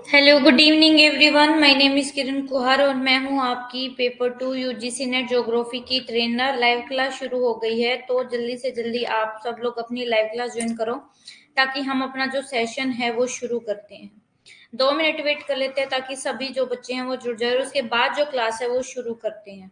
Hello, good evening everyone. My name is Kiran Kuhar और मैं हूं आपकी पेपर 2 यूजीसी नेट ज्योग्राफी की ट्रेनर। लाइव क्लास शुरू हो गई है, तो जल्दी से जल्दी आप सब लोग अपनी लाइव क्लास ज्वाइन करो ताकि हम अपना जो सेशन है वो शुरू करते हैं। 2 मिनट वेट कर लेते हैं ताकि सभी जो बच्चे हैं वो जुड़ जाए और उसके बाद जो क्लास है वो शुरू करते हैं।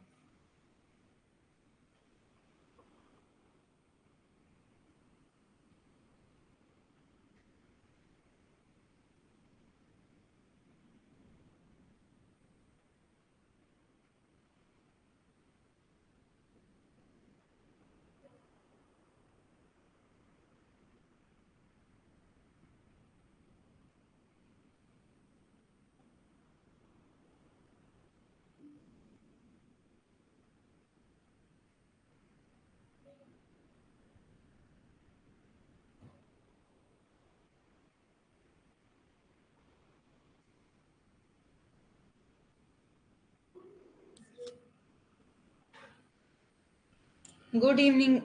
Good evening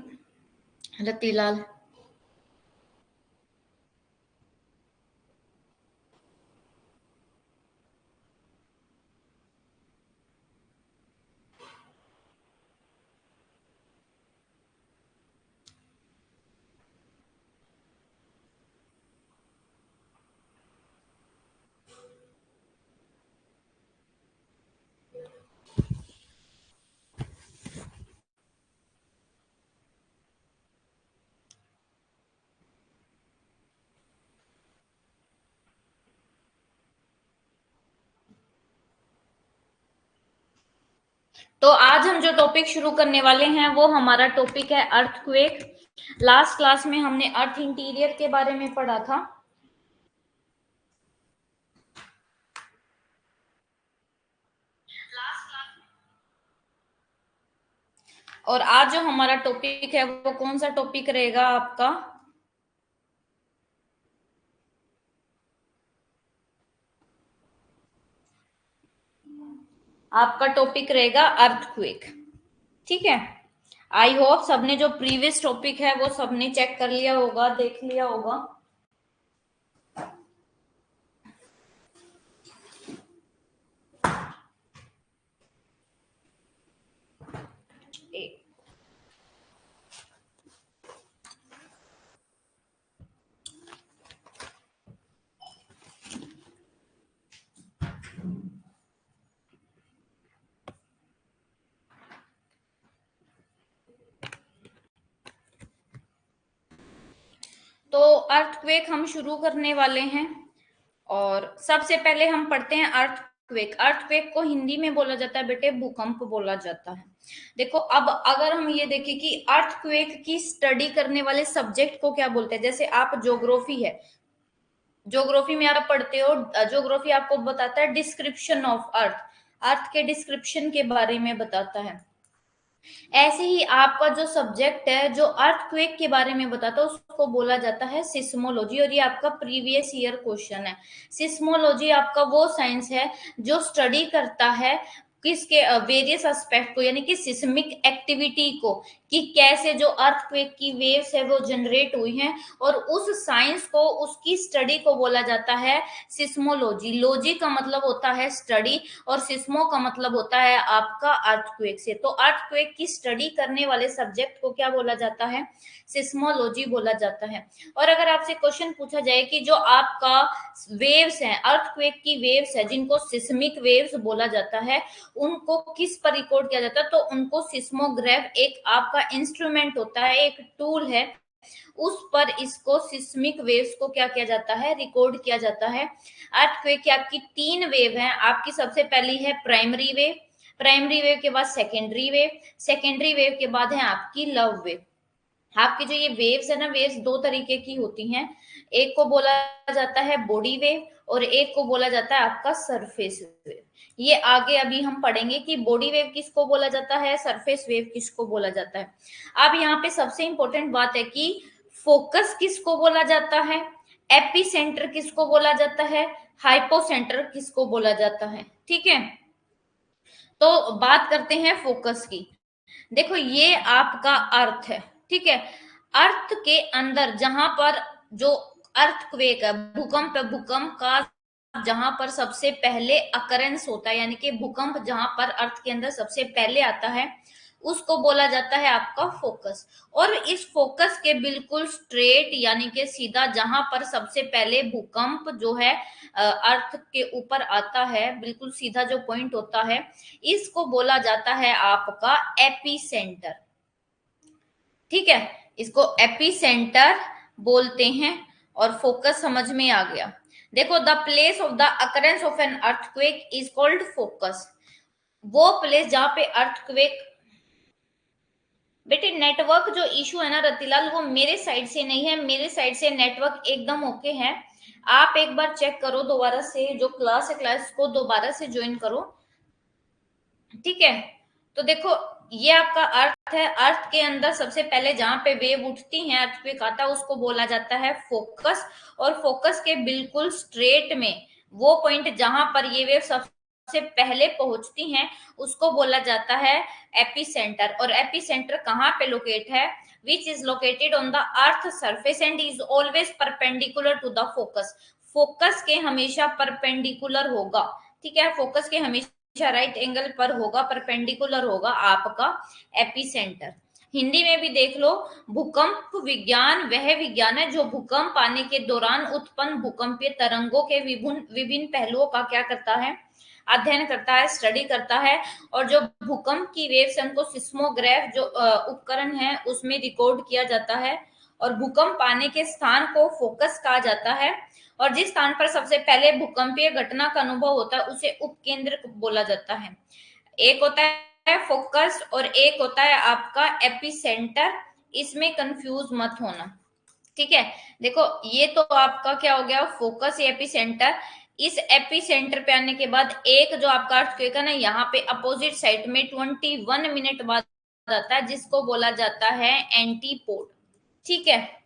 Ratilal. तो आज हम जो टॉपिक शुरू करने वाले हैं वो हमारा टॉपिक है अर्थक्वेक। लास्ट क्लास में हमने अर्थ इंटीरियर के बारे में पढ़ा था और आज जो हमारा टॉपिक है वो कौन सा टॉपिक रहेगा आपका? आपका टॉपिक रहेगा अर्थक्वेक। ठीक है। आई होप सबने जो प्रीवियस टॉपिक है वो सबने चेक कर लिया होगा, देख लिया होगा। तो अर्थक्वेक हम शुरू करने वाले हैं और सबसे पहले हम पढ़ते हैं अर्थक्वेक। अर्थक्वेक को हिंदी में बोला जाता है बेटे भूकंप बोला जाता है। देखो, अब अगर हम ये देखें कि अर्थक्वेक की स्टडी करने वाले सब्जेक्ट को क्या बोलते हैं, जैसे आप ज्योग्राफी है, ज्योग्राफी में आप पढ़ते हो, ज्योग्राफी आपको बताता है डिस्क्रिप्शन ऑफ अर्थ, अर्थ के डिस्क्रिप्शन के बारे में बताता है। ऐसे ही आपका जो सब्जेक्ट है जो अर्थक्वेक के बारे में बताता है उसको बोला जाता है सिस्मोलॉजी, और ये आपका प्रीवियस ईयर क्वेश्चन है। सिस्मोलॉजी आपका वो साइंस है जो स्टडी करता है किसके वेरियस एस्पेक्ट को, यानी कि सिस्मिक एक्टिविटी को, कि कैसे जो अर्थक्वेक की वेव्स है वो जनरेट हुई हैं, और उस साइंस को, उसकी स्टडी को बोला जाता है सिस्मोलॉजी। लॉजी का मतलब होता है स्टडी और सिस्मो का मतलब होता है आपका अर्थक्वेक से। तो अर्थक्वेक की स्टडी करने वाले सब्जेक्ट को क्या बोला जाता है? सिस्मोलॉजी बोला जाता है। और अगर आपसे क्वेश्चन पूछा जाए कि जो आपका वेव्स हैं, अर्थक्वेक की वेव्स है जिनको सिस्मिक वेव्स बोला जाता है, उनको किस पर रिकॉर्ड किया जाता है, तो उनको सिस्मोग्राफ एक आपका इंस्ट्रूमेंट होता है, एक टूल है, उस पर इसको सिस्मिक वेव्स को क्या किया जाता है? रिकॉर्ड किया जाता है। अर्थक्वेक की आपकी 3 वेव है। आपकी सबसे पहली है प्राइमरी वेव, प्राइमरी वेव के बाद सेकेंडरी वेव, सेकेंडरी वेव के बाद है आपकी लव वेव। आपकी जो ये वेव्स है ना, वेव्स 2 तरीके की होती हैं। एक को बोला जाता है बॉडी वेव और एक को बोला जाता है आपका सरफेस वेव। ये आगे अभी हम पढ़ेंगे कि बॉडी वेव किसको बोला जाता है, सरफेस वेव किसको बोला जाता है। अब यहाँ पे सबसे इंपॉर्टेंट बात है कि फोकस किसको बोला जाता है, एपी सेंटर किसको बोला जाता है, हाइपोसेंटर किसको बोला जाता है। ठीक है, तो बात करते हैं फोकस की। देखो, ये आपका अर्थ है। ठीक है, अर्थ के अंदर जहां पर जो अर्थक्वेक है, भूकंप है, भूकंप का जहां पर सबसे पहले अकरेंस होता है, यानी कि भूकंप जहां पर अर्थ के अंदर सबसे पहले आता है, उसको बोला जाता है आपका फोकस। और इस फोकस के बिल्कुल स्ट्रेट यानी कि सीधा जहां पर सबसे पहले भूकंप जो है अर्थ के ऊपर आता है, बिल्कुल सीधा जो पॉइंट होता है, इसको बोला जाता है आपका एपी सेंटर। ठीक है, इसको एपी सेंटर बोलते हैं। और फोकस समझ में आ गया। देखो, the place of the occurrence of an earthquake is called focus. वो प्लेस जहां पे अर्थक्वेक, बेटे नेटवर्क जो इशू है ना रतिलाल, वो मेरे साइड से नहीं है, मेरे साइड से नेटवर्क एकदम ओके है। आप एक बार चेक करो दोबारा से, जो क्लास है क्लास को दोबारा से ज्वाइन करो। ठीक है, तो देखो ये आपका अर्थ है। अर्थ के अंदर सबसे पहले जहां पे वेव उठती है, अर्थक्वेक आता है, उसको बोला जाता है फोकस। और फोकस के बिल्कुल स्ट्रेट में वो पॉइंट जहां पर ये वेव सबसे पहले पहुंचती हैं, उसको बोला जाता है एपी सेंटर। और एपी सेंटर कहाँ पे लोकेट है? Which is located on the earth surface and is always perpendicular to the focus. Focus के हमेशा परपेंडिकुलर होगा। ठीक है, फोकस के हमेशा राइट एंगल पर होगा, परपेंडिकुलर होगा आपका एपी सेंटर। हिंदी में भी देख लो, भूकंप विज्ञान वह विज्ञान है जो भूकंप आने के दौरान उत्पन्न भूकंपीय तरंगों के विभिन्न विभिन्न पहलुओं का क्या करता है? अध्ययन करता है, स्टडी करता है। और जो भूकंप की वेव्स है उनको सिस्मोग्राफ जो उपकरण है उसमें रिकॉर्ड किया जाता है। और भूकंप आने के स्थान को फोकस कहा जाता है। और जिस स्थान पर सबसे पहले भूकंपीय घटना का अनुभव होता है उसे उपकेंद्र बोला जाता है। एक होता है फोकस और एक होता है आपका एपिसेंटर। इसमें कंफ्यूज मत होना। ठीक है, देखो ये तो आपका क्या हो गया, फोकस या एपिसेंटर। इस एपिसेंटर पे आने के बाद एक जो आपका अर्थक्वेक है ना, यहाँ पे अपोजिट साइड में 21 मिनट बाद आता है, जिसको बोला जाता है एंटीपोड। ठीक है,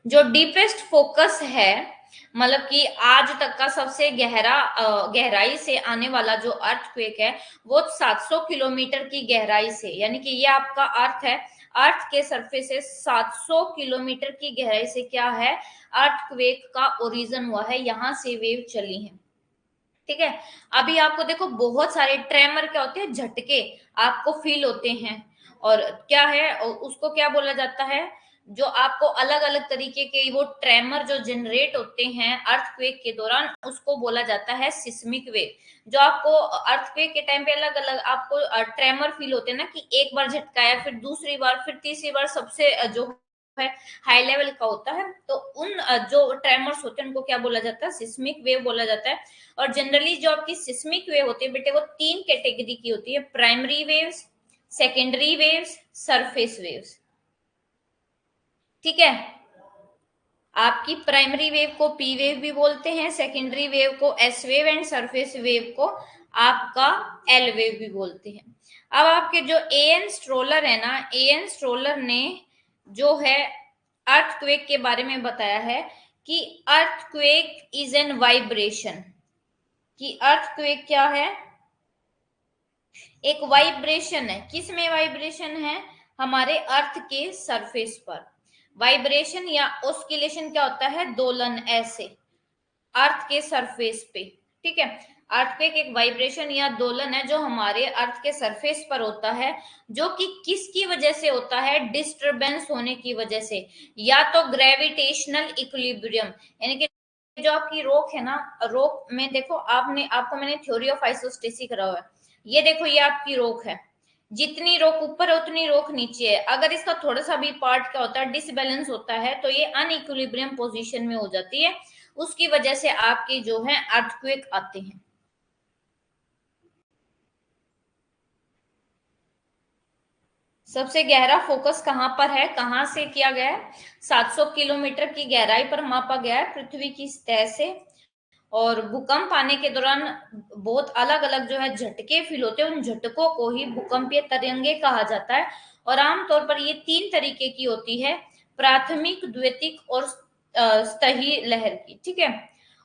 जो डीपेस्ट फोकस है, मतलब कि आज तक का सबसे गहराई से आने वाला जो अर्थक्वेक है, वो 700 किलोमीटर की गहराई से, यानी कि ये आपका अर्थ है, अर्थ के सरफेस से 700 किलोमीटर की गहराई से क्या है, अर्थक्वेक का ओरिजिन हुआ है, यहां से वेव चली है। ठीक है, अभी आपको देखो बहुत सारे ट्रेमर क्या होते हैं, झटके आपको फील होते हैं। और क्या है उसको क्या बोला जाता है, जो आपको अलग अलग तरीके के वो ट्रेमर जो जनरेट होते हैं अर्थक्वेक के दौरान, उसको बोला जाता है सिस्मिक वेव। जो आपको अर्थक्वेक के टाइम पे अलग अलग आपको ट्रेमर फील होते हैं ना, कि एक बार झटकाया, फिर दूसरी बार, फिर तीसरी बार सबसे जो है हाई लेवल का होता है, तो उन जो ट्रेमर्स होते हैं उनको क्या बोला जाता है, सिस्मिक वेव बोला जाता है। और जनरली जो आपकी सिस्मिक वेव होती है बेटे, वो 3 कैटेगरी की होती है, primary waves, secondary waves, surface waves. ठीक है, आपकी प्राइमरी वेव को पी वेव भी बोलते हैं, सेकेंडरी वेव को S wave and surface wave को आपका एल वेव भी बोलते हैं। अब आपके जो ए एन स्ट्रोलर है ना, ए एन स्ट्रोलर ने जो है अर्थक्वेक के बारे में बताया है कि अर्थक्वेक इज एन वाइब्रेशन। कि अर्थक्वेक क्या है, एक वाइब्रेशन है। किस में वाइब्रेशन है? हमारे अर्थ के सरफेस पर। वाइब्रेशन या ऑस्किलेशन क्या होता है, दोलन ऐसे अर्थ के सरफेस पे। ठीक है, अर्थक्वेक एक वाइब्रेशन या दोलन है जो हमारे अर्थ के सरफेस पर होता है, जो कि किसकी वजह से होता है, डिस्टरबेंस होने की वजह से, या तो ग्रेविटेशनल इक्विलिब्रियम, यानी कि जो आपकी रोक है ना, रोक में देखो आपको मैंने थ्योरी ऑफ आइसोस्टेसी करा हुआ है। ये देखो ये आपकी रोक है, जितनी रोक ऊपर है उतनी रोक नीचे है। अगर इसका थोड़ा सा भी पार्ट क्या होता है, डिसबैलेंस होता है, तो ये अनइक्विलिब्रियम पोजीशन में हो जाती है। उसकी वजह से आपके जो है अर्थक्वेक आते हैं। सबसे गहरा फोकस कहां पर है, कहां से किया गया है? 700 किलोमीटर की गहराई पर मापा गया है पृथ्वी की सतह से। और भूकंप आने के दौरान बहुत अलग अलग जो है झटके फील होते हैं, उन झटकों को ही भूकंपीय तरंगे कहा जाता है। और आमतौर पर ये 3 तरीके की होती है, प्राथमिक, द्वितीयक और सतही लहर की। ठीक है,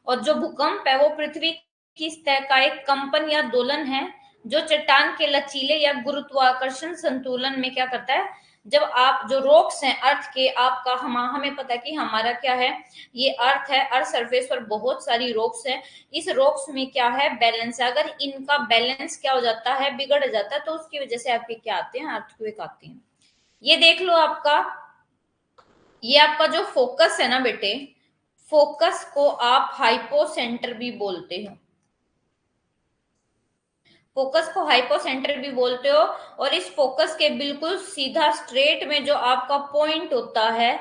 और जो भूकंप है वो पृथ्वी की सतह का एक कंपन या दोलन है जो चट्टान के लचीले या गुरुत्वाकर्षण संतुलन में क्या करता है। जब आप जो रॉक्स हैं अर्थ के, आपका हमें पता है कि हमारा क्या है, ये अर्थ है, अर्थ सरफेस पर बहुत सारी रॉक्स है। इस रॉक्स में क्या है, बैलेंस है। अगर इनका बैलेंस क्या हो जाता है, बिगड़ जाता है, तो उसकी वजह से आपके क्या आते हैं, अर्थक्वेक आते हैं। ये देख लो आपका, ये आपका जो फोकस है ना बेटे, फोकस को आप हाइपोसेंटर भी बोलते हो, फोकस को हाइपोसेंटर भी बोलते हो। और इस फोकस के बिल्कुल सीधा स्ट्रेट में जो आपका पॉइंट होता है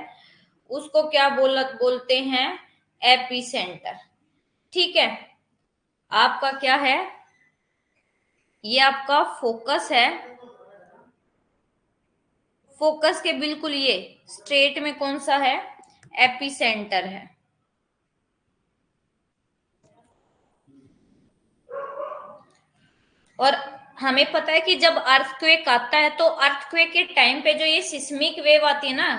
उसको क्या बोलते हैं, एपिसेंटर। ठीक है, आपका क्या है, ये आपका फोकस है, फोकस के बिल्कुल ये स्ट्रेट में कौन सा है, एपिसेंटर है। और हमें पता है कि जब अर्थक्वेक आता है तो अर्थक्वेक के टाइम पे जो ये सिस्मिक वेव आती है ना,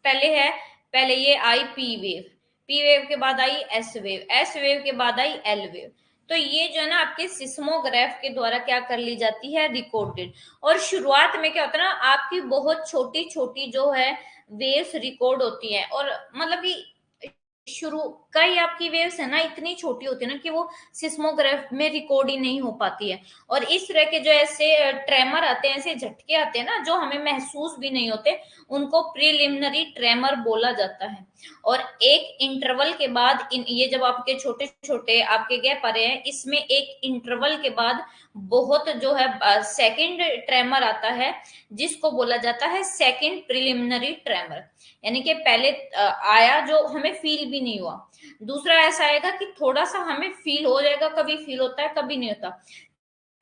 पहले ये I P wave, P wave के बाद I S wave, S wave के बाद आई एल वेव। तो ये जो है ना आपके सिस्मोग्राफ के द्वारा क्या कर ली जाती है, रिकॉर्डेड। और शुरुआत में क्या होता है ना, आपकी बहुत छोटी छोटी जो है वेव्स रिकॉर्ड होती है। और मतलब कि शुरू कई आपकी वेव्स है ना इतनी छोटी होती है ना कि वो सिस्मोग्राफ में रिकॉर्ड ही नहीं हो पाती है। और इस तरह के जो ऐसे ट्रेमर आते हैं, ऐसे झटके आते हैं ना जो हमें महसूस भी नहीं होते, उनको प्रीलिमिनरी ट्रेमर बोला जाता है। और एक इंटरवल के बाद ये जब आपके छोटे छोटे आपके गैप आ रहे हैं, इसमें एक इंटरवल के बाद बहुत जो है सेकंड ट्रेमर आता है, जिसको बोला जाता है सेकंड प्रीलिमिनरी ट्रेमर। यानी कि पहले आया जो हमें फील भी नहीं हुआ, दूसरा ऐसा आएगा कि थोड़ा सा हमें फील हो जाएगा, कभी फील होता है कभी नहीं होता।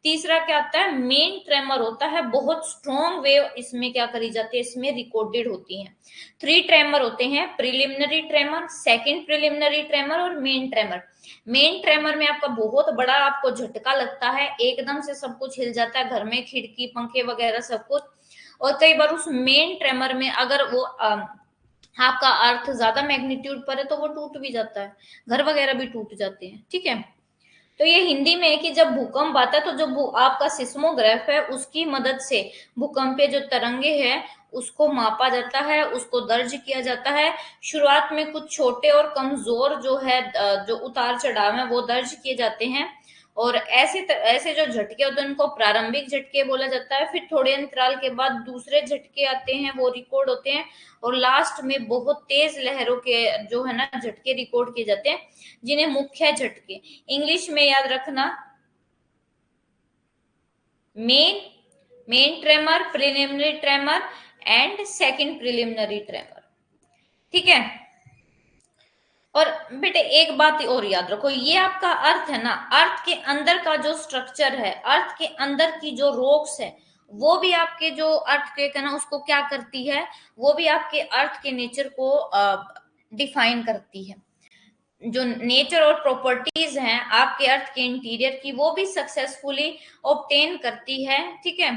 तीसरा क्या आता है, मेन ट्रेमर होता है, बहुत स्ट्रॉन्ग वेव इसमें क्या करी जाती है, इसमें रिकॉर्डेड होती है। 3 ट्रेमर होते हैं, preliminary tremor, second preliminary tremor और मेन ट्रेमर। मेन ट्रेमर में आपका बहुत बड़ा आपको झटका लगता है, एकदम से सब कुछ हिल जाता है, घर में खिड़की पंखे वगैरह सब कुछ। और कई बार उस मेन ट्रेमर में अगर वो आपका अर्थ ज्यादा मैग्नीट्यूड पर है तो वो टूट भी जाता है, घर वगैरह भी टूट जाते हैं। ठीक है, तो ये हिंदी में है कि जब भूकंप आता है तो जो आपका सिस्मोग्राफ है उसकी मदद से भूकंपीय जो तरंगे हैं उसको मापा जाता है, उसको दर्ज किया जाता है। शुरुआत में कुछ छोटे और कमजोर जो है जो उतार चढ़ाव है वो दर्ज किए जाते हैं। और ऐसे जो झटके होते हैं उनको प्रारंभिक झटके बोला जाता है। फिर थोड़े अंतराल के बाद दूसरे झटके आते हैं, वो रिकॉर्ड होते हैं। और लास्ट में बहुत तेज लहरों के जो है ना झटके रिकॉर्ड किए जाते हैं, जिन्हें मुख्य झटके, इंग्लिश में याद रखना, main tremor, preliminary tremor and second preliminary tremor. ठीक है, और बेटे एक बात और याद रखो, ये आपका अर्थ है ना, अर्थ के अंदर का जो स्ट्रक्चर है, अर्थ के अंदर की जो रॉक्स है, वो भी आपके जो अर्थ के ना उसको क्या करती है, वो भी आपके अर्थ के नेचर को डिफाइन करती है। जो नेचर और प्रॉपर्टीज हैं आपके अर्थ के इंटीरियर की, वो भी सक्सेसफुली ऑब्टेन करती है। ठीक है,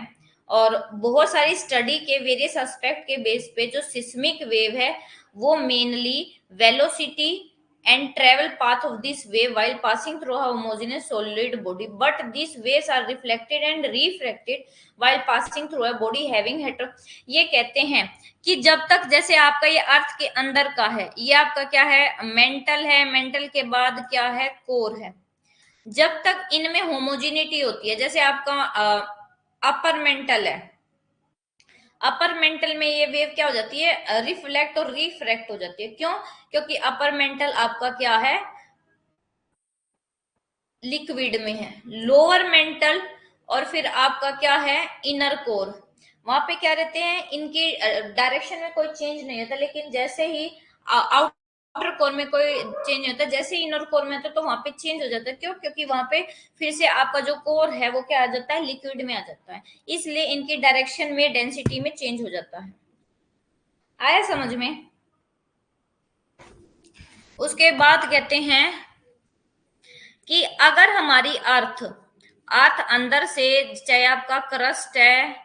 और बहुत सारी स्टडी के वेरियस एस्पेक्ट के बेस पे जो सिस्मिक वेव है वो mainly velocity and travel path of this wave while passing through a homogeneous solid body, but these waves are reflected and refracted while passing through a body having hetero। ये कहते हैं कि जब तक जैसे आपका ये अर्थ के अंदर का है, ये आपका क्या है, मेंटल है, मेंटल के बाद क्या है, कोर है। जब तक इनमें होमोजिनिटी होती है, जैसे आपका अपर मेंटल है, अपर मेंटल में ये वेव क्या हो जाती है, रिफ्लेक्ट और रिफ्रैक्ट हो जाती है। क्यों, क्योंकि अपर मेंटल आपका क्या है, लिक्विड में है। लोअर मेंटल और फिर आपका क्या है, इनर कोर, वहां पे क्या रहते हैं, इनकी डायरेक्शन में कोई चेंज नहीं होता, लेकिन जैसे ही आउटर कोर में कोई चेंज होता है, जैसे ही इनर कोर में होता है तो वहां पे चेंज हो जाता है। क्यों, क्योंकि वहां पे फिर से आपका जो कोर है वो क्या आ जाता है, लिक्विड में आ जाता है, इसलिए इनकी डायरेक्शन में, डेंसिटी में चेंज हो जाता है। आया समझ में। उसके बाद कहते हैं कि अगर हमारी अर्थ अर्थ अंदर से, चाहे आपका क्रस्ट है,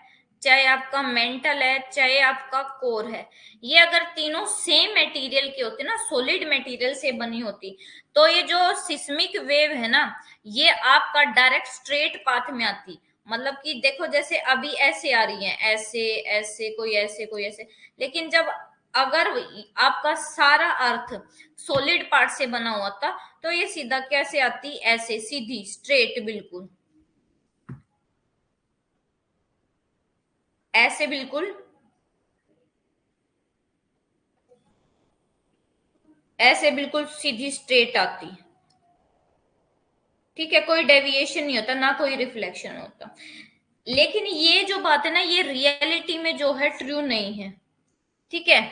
चाहे आपका मेंटल है, चाहे आपका कोर है, ये अगर तीनों सेम मटेरियल के होते ना, सॉलिड मटेरियल से बनी होती, तो ये जो सिस्मिक वेव है ना, ये आपका डायरेक्ट स्ट्रेट पाथ में आती। मतलब कि देखो जैसे अभी ऐसे आ रही है, ऐसे ऐसे, कोई ऐसे कोई ऐसे, लेकिन जब अगर आपका सारा अर्थ सॉलिड पार्ट से बना हुआ था, तो ये सीधा कैसे आती, ऐसे सीधी स्ट्रेट, बिल्कुल ऐसे, बिल्कुल ऐसे, बिल्कुल सीधी स्ट्रेट आती। ठीक है, कोई डेविएशन नहीं होता, ना कोई रिफ्लेक्शन होता। लेकिन ये जो बात है ना, ये रियलिटी में जो है ट्रू नहीं है। ठीक है,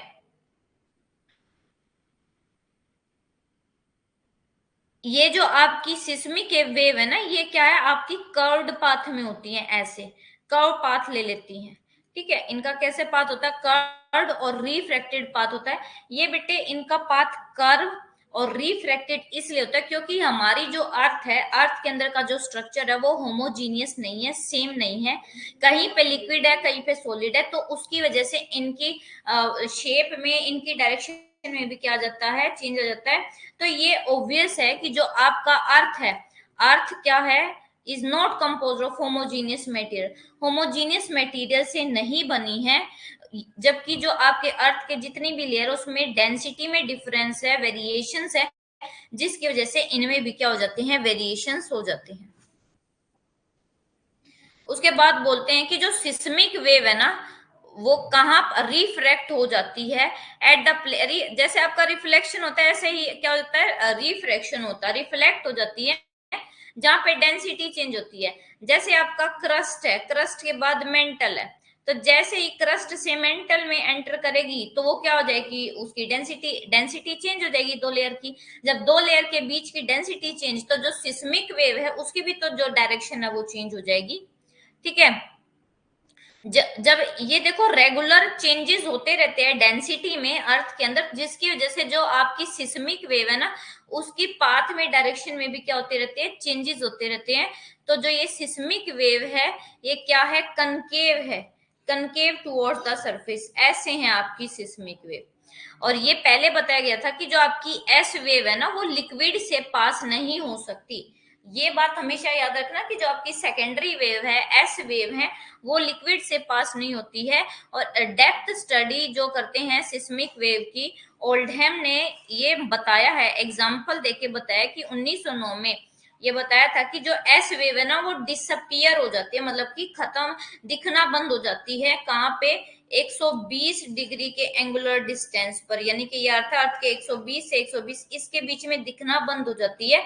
ये जो आपकी सिस्मिक वेव है ना, ये क्या है, आपकी कर्व्ड पाथ में होती है, ऐसे कर्व पाथ ले लेती हैं। ठीक है, इनका कैसे पाथ होता है, कर्व्ड और रिफ्रैक्टेड पाथ होता है। ये बेटे इनका पाथ कर्व और रिफ्रैक्टेड इसलिए होता है क्योंकि हमारी जो अर्थ है, अर्थ के अंदर का जो स्ट्रक्चर है वो होमोजीनियस नहीं है, सेम नहीं है। कहीं पे लिक्विड है, कहीं पे सॉलिड है, तो उसकी वजह से इनकी शेप में, इनकी डायरेक्शन में भी क्या आ जाता है, चेंज हो जाता है। तो ये ऑब्वियस है कि जो आपका अर्थ है, अर्थ क्या है, is not compose of homogeneous material, homogeneous material से नहीं बनी है। जबकि जो आपके अर्थ के जितनी भी लेयर, उसमें डेंसिटी में डिफरेंस है, वेरिएशंस है, जिसकी वजह से इनमें भी क्या हो जाते हैं, वेरिएशंस हो जाते हैं। उसके बाद बोलते हैं कि जो सिस्मिक वेव है ना, वो कहाँ रिफ्रैक्ट हो जाती है, एट द जैसे आपका रिफ्लेक्शन होता है, ऐसे ही क्या होता है, रिफ्रैक्शन होता है, रिफ्लेक्ट हो जाती है जहां पे डेंसिटी चेंज होती है। जैसे आपका क्रस्ट है, क्रस्ट के बाद मेंटल है, तो जैसे ही क्रस्ट से मेंटल में एंटर करेगी, तो वो क्या हो जाएगी, उसकी डेंसिटी डेंसिटी चेंज हो जाएगी दो लेयर की। जब दो लेयर के बीच की डेंसिटी चेंज, तो जो सिस्मिक वेव है उसकी भी तो जो डायरेक्शन है वो चेंज हो जाएगी। ठीक है, जब ये देखो रेगुलर चेंजेस होते रहते हैं डेंसिटी में अर्थ के अंदर, जिसकी वजह से जो आपकी सिस्मिक वेव है ना, उसकी पाथ में, डायरेक्शन में भी क्या होते रहते हैं, चेंजेस होते रहते हैं। तो जो ये सिस्मिक वेव है, ये क्या है, कनकेव है, कनकेव टुवर्ड्स द सरफेस, ऐसे हैं आपकी सिस्मिक वेव। और ये पहले बताया गया था कि जो आपकी एस वेव है ना, वो लिक्विड से पास नहीं हो सकती। ये बात हमेशा याद रखना कि जो आपकी सेकेंडरी वेव है, एस वेव है, वो लिक्विड से पास नहीं होती है। और डेप्थ स्टडी जो करते हैं सिस्मिक वेव की, ओल्डहैम ने ये बताया है, एग्जाम्पल देके बताया कि 1909 में ये बताया था कि जो एस वेव है ना, वो डिसअपियर हो जाती है, मतलब कि खत्म, दिखना बंद हो जाती है, कहाँ पे, 120 डिग्री के एंगुलर डिस्टेंस पर, यानी कि ये अर्थ के 120 से 120 इसके बीच में दिखना बंद हो जाती है।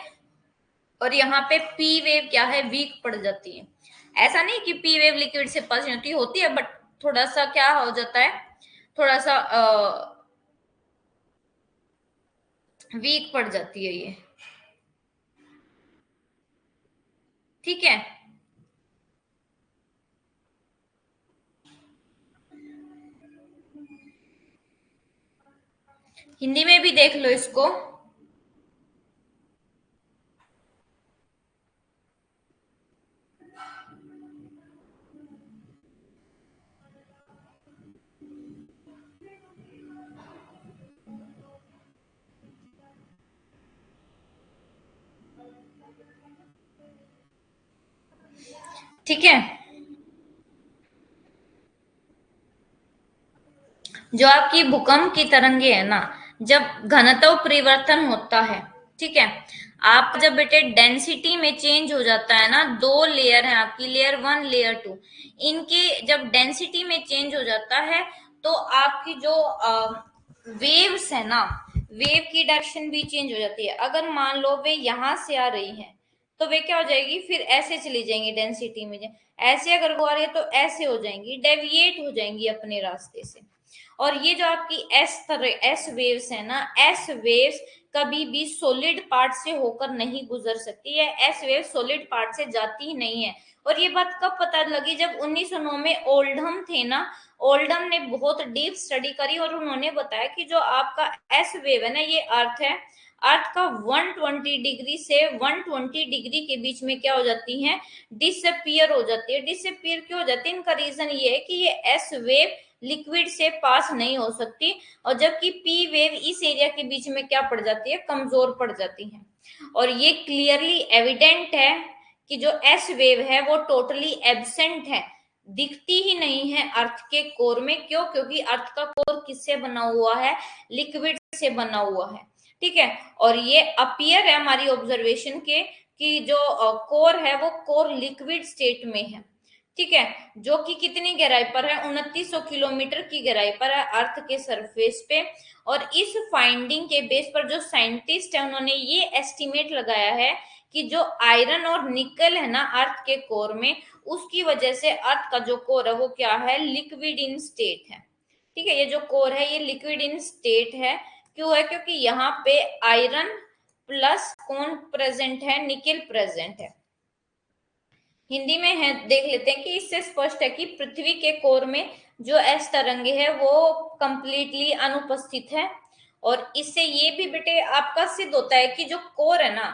और यहाँ पे पी वेव क्या है, वीक पड़ जाती है। ऐसा नहीं कि पी वेव लिक्विड से पास नहीं होती है, बट थोड़ा सा क्या हो जाता है, थोड़ा सा वीक पड़ जाती है ये। ठीक है, हिंदी में भी देख लो इसको। ठीक है, जो आपकी भूकंप की तरंगे है ना, जब घनत्व परिवर्तन होता है, ठीक है, आप जब बेटे डेंसिटी में चेंज हो जाता है ना, दो लेयर है आपकी, लेयर वन लेयर टू, इनकी जब डेंसिटी में चेंज हो जाता है, तो आपकी जो वेव्स है ना, वेव की डायरेक्शन भी चेंज हो जाती है। अगर मान लो वे यहां से आ रही हैं, तो वे क्या हो जाएगी, फिर ऐसे चली जाएंगी डेंसिटी में, ऐसे अगर वो आ रही है तो ऐसे हो जाएंगी, डेविएट हो जाएंगी अपने रास्ते से। और ये जो आपकी एस तरह एस वेव्स है ना, एस वेव्स कभी भी सॉलिड पार्ट से होकर नहीं गुजर सकती है, एस वेव सॉलिड पार्ट से जाती ही नहीं है। और ये बात कब पता लगी, जब 1909 में ओल्डहम थे ना, ओल्डहम ने बहुत डीप स्टडी करी और उन्होंने बताया कि जो आपका एस वेव है ना, ये अर्थ है, अर्थ का 120 डिग्री से 120 डिग्री के बीच में क्या हो जाती है, डिसअपियर हो जाती है। डिसअपियर क्यों हो जाती है, इनका रीजन ये है कि ये एस वेव लिक्विड से पास नहीं हो सकती, और जबकि पी वेव इस एरिया के बीच में क्या पड़ जाती है, कमजोर पड़ जाती है। और ये क्लियरली एविडेंट है कि जो एस वेव है वो टोटली एब्सेंट है, दिखती ही नहीं है अर्थ के कोर में। क्यों, क्योंकि अर्थ का कोर किससे बना हुआ है, लिक्विड से बना हुआ है। ठीक है, और ये अपीयर है हमारी ऑब्जर्वेशन के कि जो कोर है वो कोर लिक्विड स्टेट में है। ठीक है, जो कि कितनी गहराई पर है, 2900 किलोमीटर की गहराई पर है अर्थ के सरफेस पे। और इस फाइंडिंग के बेस पर जो साइंटिस्ट है उन्होंने ये एस्टिमेट लगाया है कि जो आयरन और निकल है ना अर्थ के कोर में, उसकी वजह से अर्थ का जो कोर है वो क्या है, लिक्विड इन स्टेट है। ठीक है, ये जो कोर है ये लिक्विड इन स्टेट है। क्यों है, क्योंकि यहाँ पे आयरन प्लस कौन प्रेजेंट है, निकेल प्रेजेंट है। हिंदी में है देख लेते हैं कि इससे स्पष्ट है कि पृथ्वी के कोर में जो एस तरंगे है वो कंप्लीटली अनुपस्थित है। और इससे ये भी बेटे आपका सिद्ध होता है कि जो कोर है ना,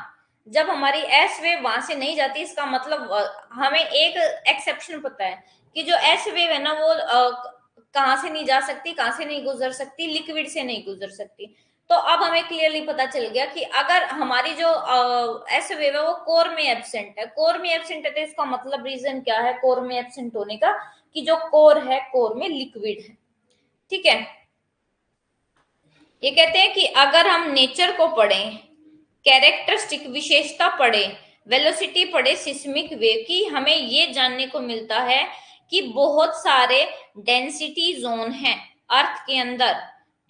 जब हमारी एस वेव वहां से नहीं जाती, इसका मतलब हमें एक एक्सेप्शन पता है कि जो एस वेव है ना वो कहाँ से नहीं जा सकती, कहाँ से नहीं गुजर सकती, लिक्विड से नहीं गुजर सकती। तो अब हमें क्लियरली पता चल गया कि अगर हमारी जो एस वेव है वो कोर में एब्सेंट है, कोर में एब्सेंट है, तो इसका मतलब रीजन क्या है कोर में एब्सेंट होने का, कि जो कोर है कोर में लिक्विड है। ठीक है, ये कहते हैं कि अगर हम नेचर को पढ़ें, कैरेक्टरिस्टिक विशेषता पढ़े, वेलोसिटी पढ़े सिस्मिक वेव की, हमें ये जानने को मिलता है कि बहुत सारे डेंसिटी जोन हैं अर्थ के अंदर।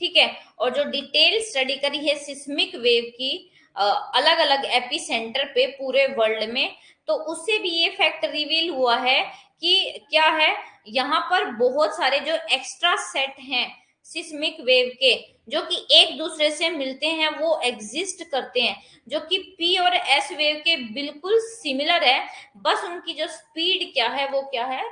ठीक है, और जो डिटेल स्टडी करी है सिस्मिक वेव की अलग अलग एपी सेंटर पे पूरे वर्ल्ड में, तो उससे भी ये फैक्ट रिवील हुआ है कि क्या है, यहाँ पर बहुत सारे जो एक्स्ट्रा सेट हैं सिस्मिक वेव के, जो कि एक दूसरे से मिलते हैं, वो एग्जिस्ट करते हैं, जो कि पी और एस वेव के बिल्कुल सिमिलर है। बस उनकी जो स्पीड क्या है वो क्या है,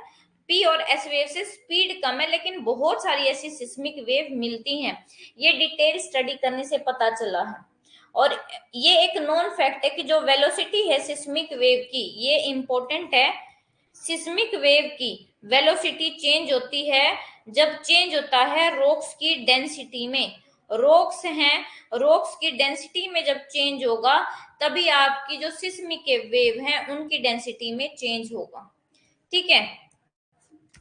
पी और एस वेव से स्पीड कम है, लेकिन बहुत सारी ऐसी सिस्मिक वेव मिलती हैं। ये डिटेल स्टडी करने से पता चला है। और ये एक नॉन फैक्ट है कि जो वेलोसिटी है सिस्मिक वेव की, ये इंपॉर्टेंट है, सिस्मिक वेव की वेलोसिटी चेंज होती है जब चेंज होता है रॉक्स की डेंसिटी में। रॉक्स हैं, रॉक्स की डेंसिटी में जब चेंज होगा तभी आपकी जो सिस्मिक वेव हैं उनकी डेंसिटी में चेंज होगा। ठीक है,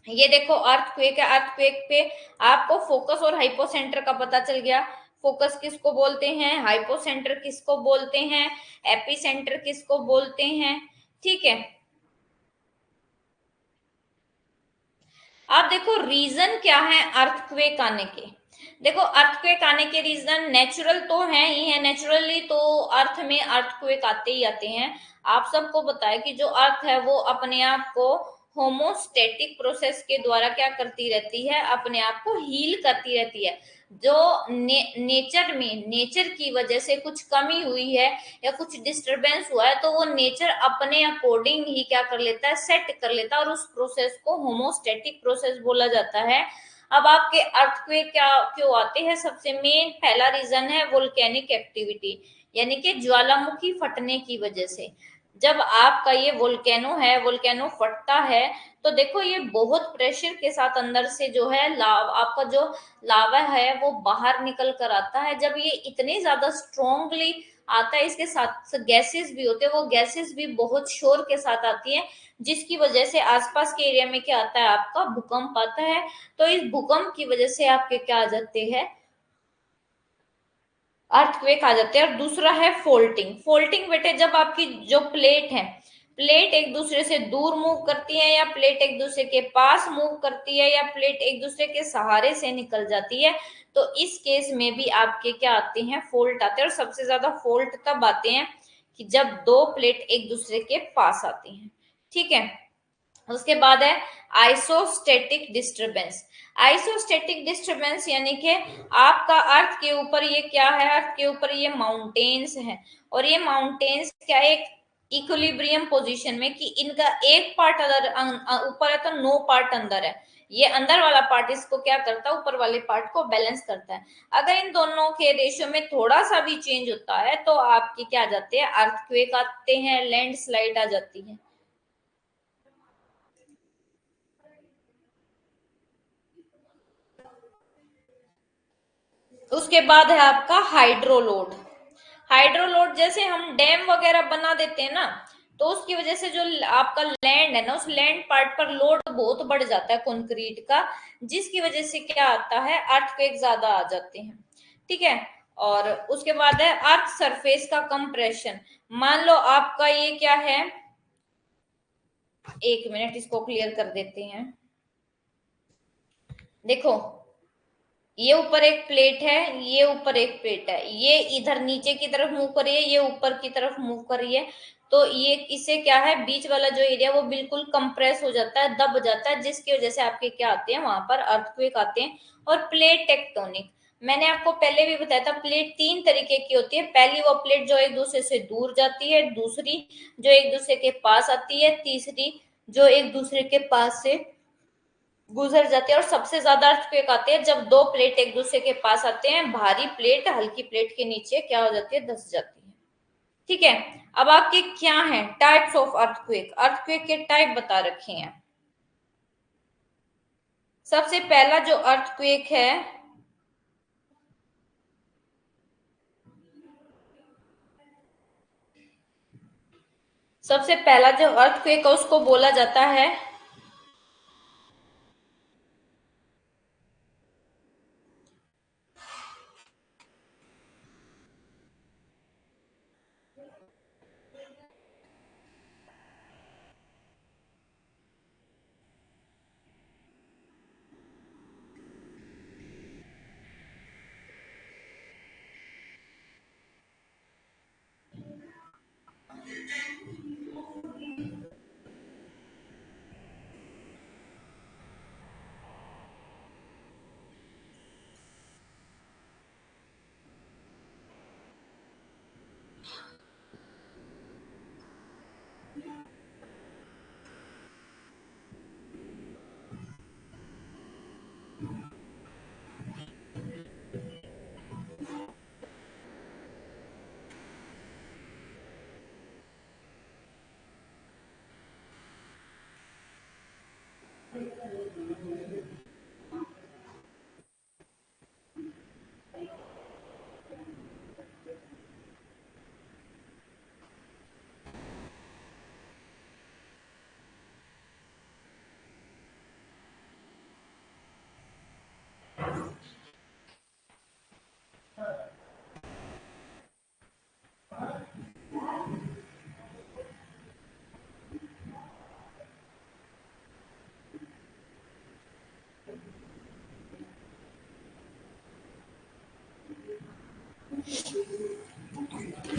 ये देखो अर्थक्वेक है, अर्थक्वेक पे आपको फोकस और हाइपोसेंटर का पता चल गया। फोकस किसको बोलते हैं, हाइपोसेंटर किसको बोलते हैं, एपिसेंटर किसको बोलते हैं। ठीक है, अब देखो रीजन क्या है अर्थक्वेक आने के। देखो अर्थक्वेक आने के रीजन नेचुरल तो है ही है, नेचुरली तो अर्थ में अर्थक्वेक आते ही आते हैं। आप सबको बताया कि जो अर्थ है वो अपने आप को होमोस्टैटिक प्रोसेस के द्वारा क्या करती रहती है, अपने आप को हील करती रहती है। जो नेचर में, नेचर की वजह से कुछ कमी हुई है या कुछ डिस्टरबेंस हुआ है, तो वो नेचर अपने अकॉर्डिंग ही क्या कर लेता है, सेट कर लेता है, और उस प्रोसेस को होमोस्टैटिक प्रोसेस बोला जाता है। अब आपके अर्थक्वेक क्या क्यों आते हैं, सबसे मेन पहला रीजन है वोल्केनिक एक्टिविटी, यानी कि ज्वालामुखी फटने की वजह से। जब आपका ये वोल्केनो है, वोल्केनो फटता है, तो देखो ये बहुत प्रेशर के साथ अंदर से जो है आपका जो लावा है वो बाहर निकल कर आता है। जब ये इतने ज्यादा स्ट्रोंगली आता है, इसके साथ गैसेस भी होते हैं, वो गैसेस भी बहुत शोर के साथ आती है, जिसकी वजह से आसपास के एरिया में क्या आता है, आपका भूकंप आता है। तो इस भूकंप की वजह से आपके क्या आ जाते हैं, अर्थक्वेक आ जाते हैं। और दूसरा है फोल्टिंग। फोल्टिंग बेटे जब आपकी जो प्लेट है, प्लेट एक दूसरे से दूर मूव करती है, या प्लेट एक दूसरे के पास मूव करती है, या प्लेट एक दूसरे के सहारे से निकल जाती है, तो इस केस में भी आपके क्या आते हैं, फोल्ट आते हैं। और सबसे ज्यादा फोल्ट तब आते हैं कि जब दो प्लेट एक दूसरे के पास आती हैं। ठीक है, उसके बाद है आइसोस्टेटिक डिस्टरबेंस। आइसोस्टेटिक डिस्टरबेंस यानी कि आपका अर्थ के ऊपर ये क्या है, अर्थ के ऊपर ये माउंटेन्स हैं, और ये माउंटेन्स क्या एक इक्विलिब्रियम पोजीशन में, कि इनका एक पार्ट अदर ऊपर है तो नो पार्ट अंदर है, ये अंदर वाला पार्ट इसको क्या करता है, ऊपर वाले पार्ट को बैलेंस करता है। अगर इन दोनों के रेशियो में थोड़ा सा भी चेंज होता है तो आपके क्या आ जाते हैं, अर्थक्वेक आते हैं, लैंडस्लाइड आ जाती है। उसके बाद है आपका हाइड्रोलोड। हाइड्रोलोड जैसे हम डैम वगैरह बना देते हैं ना, तो उसकी वजह से जो आपका लैंड है ना, उस लैंड पार्ट पर लोड बहुत बढ़ जाता है कंक्रीट का, जिसकी वजह से क्या आता है, अर्थक्वेक ज्यादा आ जाते हैं। ठीक है। और उसके बाद है अर्थ सरफेस का कंप्रेशन। मान लो आपका ये क्या है, एक मिनट इसको क्लियर कर देते हैं। देखो, ये ऊपर एक प्लेट है, ये ऊपर एक प्लेट है, ये इधर नीचे की तरफ मूव कर रही है, ये ऊपर की तरफ मूव कर रही है, तो ये इससे क्या है, बीच वाला जो एरिया वो बिल्कुल कंप्रेस हो जाता है, दब जाता है, जिसकी वजह से आपके क्या आते हैं, वहां पर अर्थक्वेक आते हैं। और प्लेट टेक्टोनिक, मैंने आपको पहले भी बताया था, प्लेट तीन तरीके की होती है। पहली वो प्लेट जो एक दूसरे से दूर जाती है, दूसरी जो एक दूसरे के पास आती है, तीसरी जो एक दूसरे के पास से गुजर जाते हैं। और सबसे ज्यादा अर्थक्वेक आते हैं जब दो प्लेट एक दूसरे के पास आते हैं, भारी प्लेट हल्की प्लेट के नीचे क्या हो जाती है, धस जाती है। ठीक है। अब आपके क्या है, टाइप्स ऑफ अर्थक्वेक, अर्थक्वेक के टाइप बता रखे हैं। सबसे पहला जो अर्थक्वेक है, सबसे पहला जो अर्थक्वेक है उसको बोला जाता है,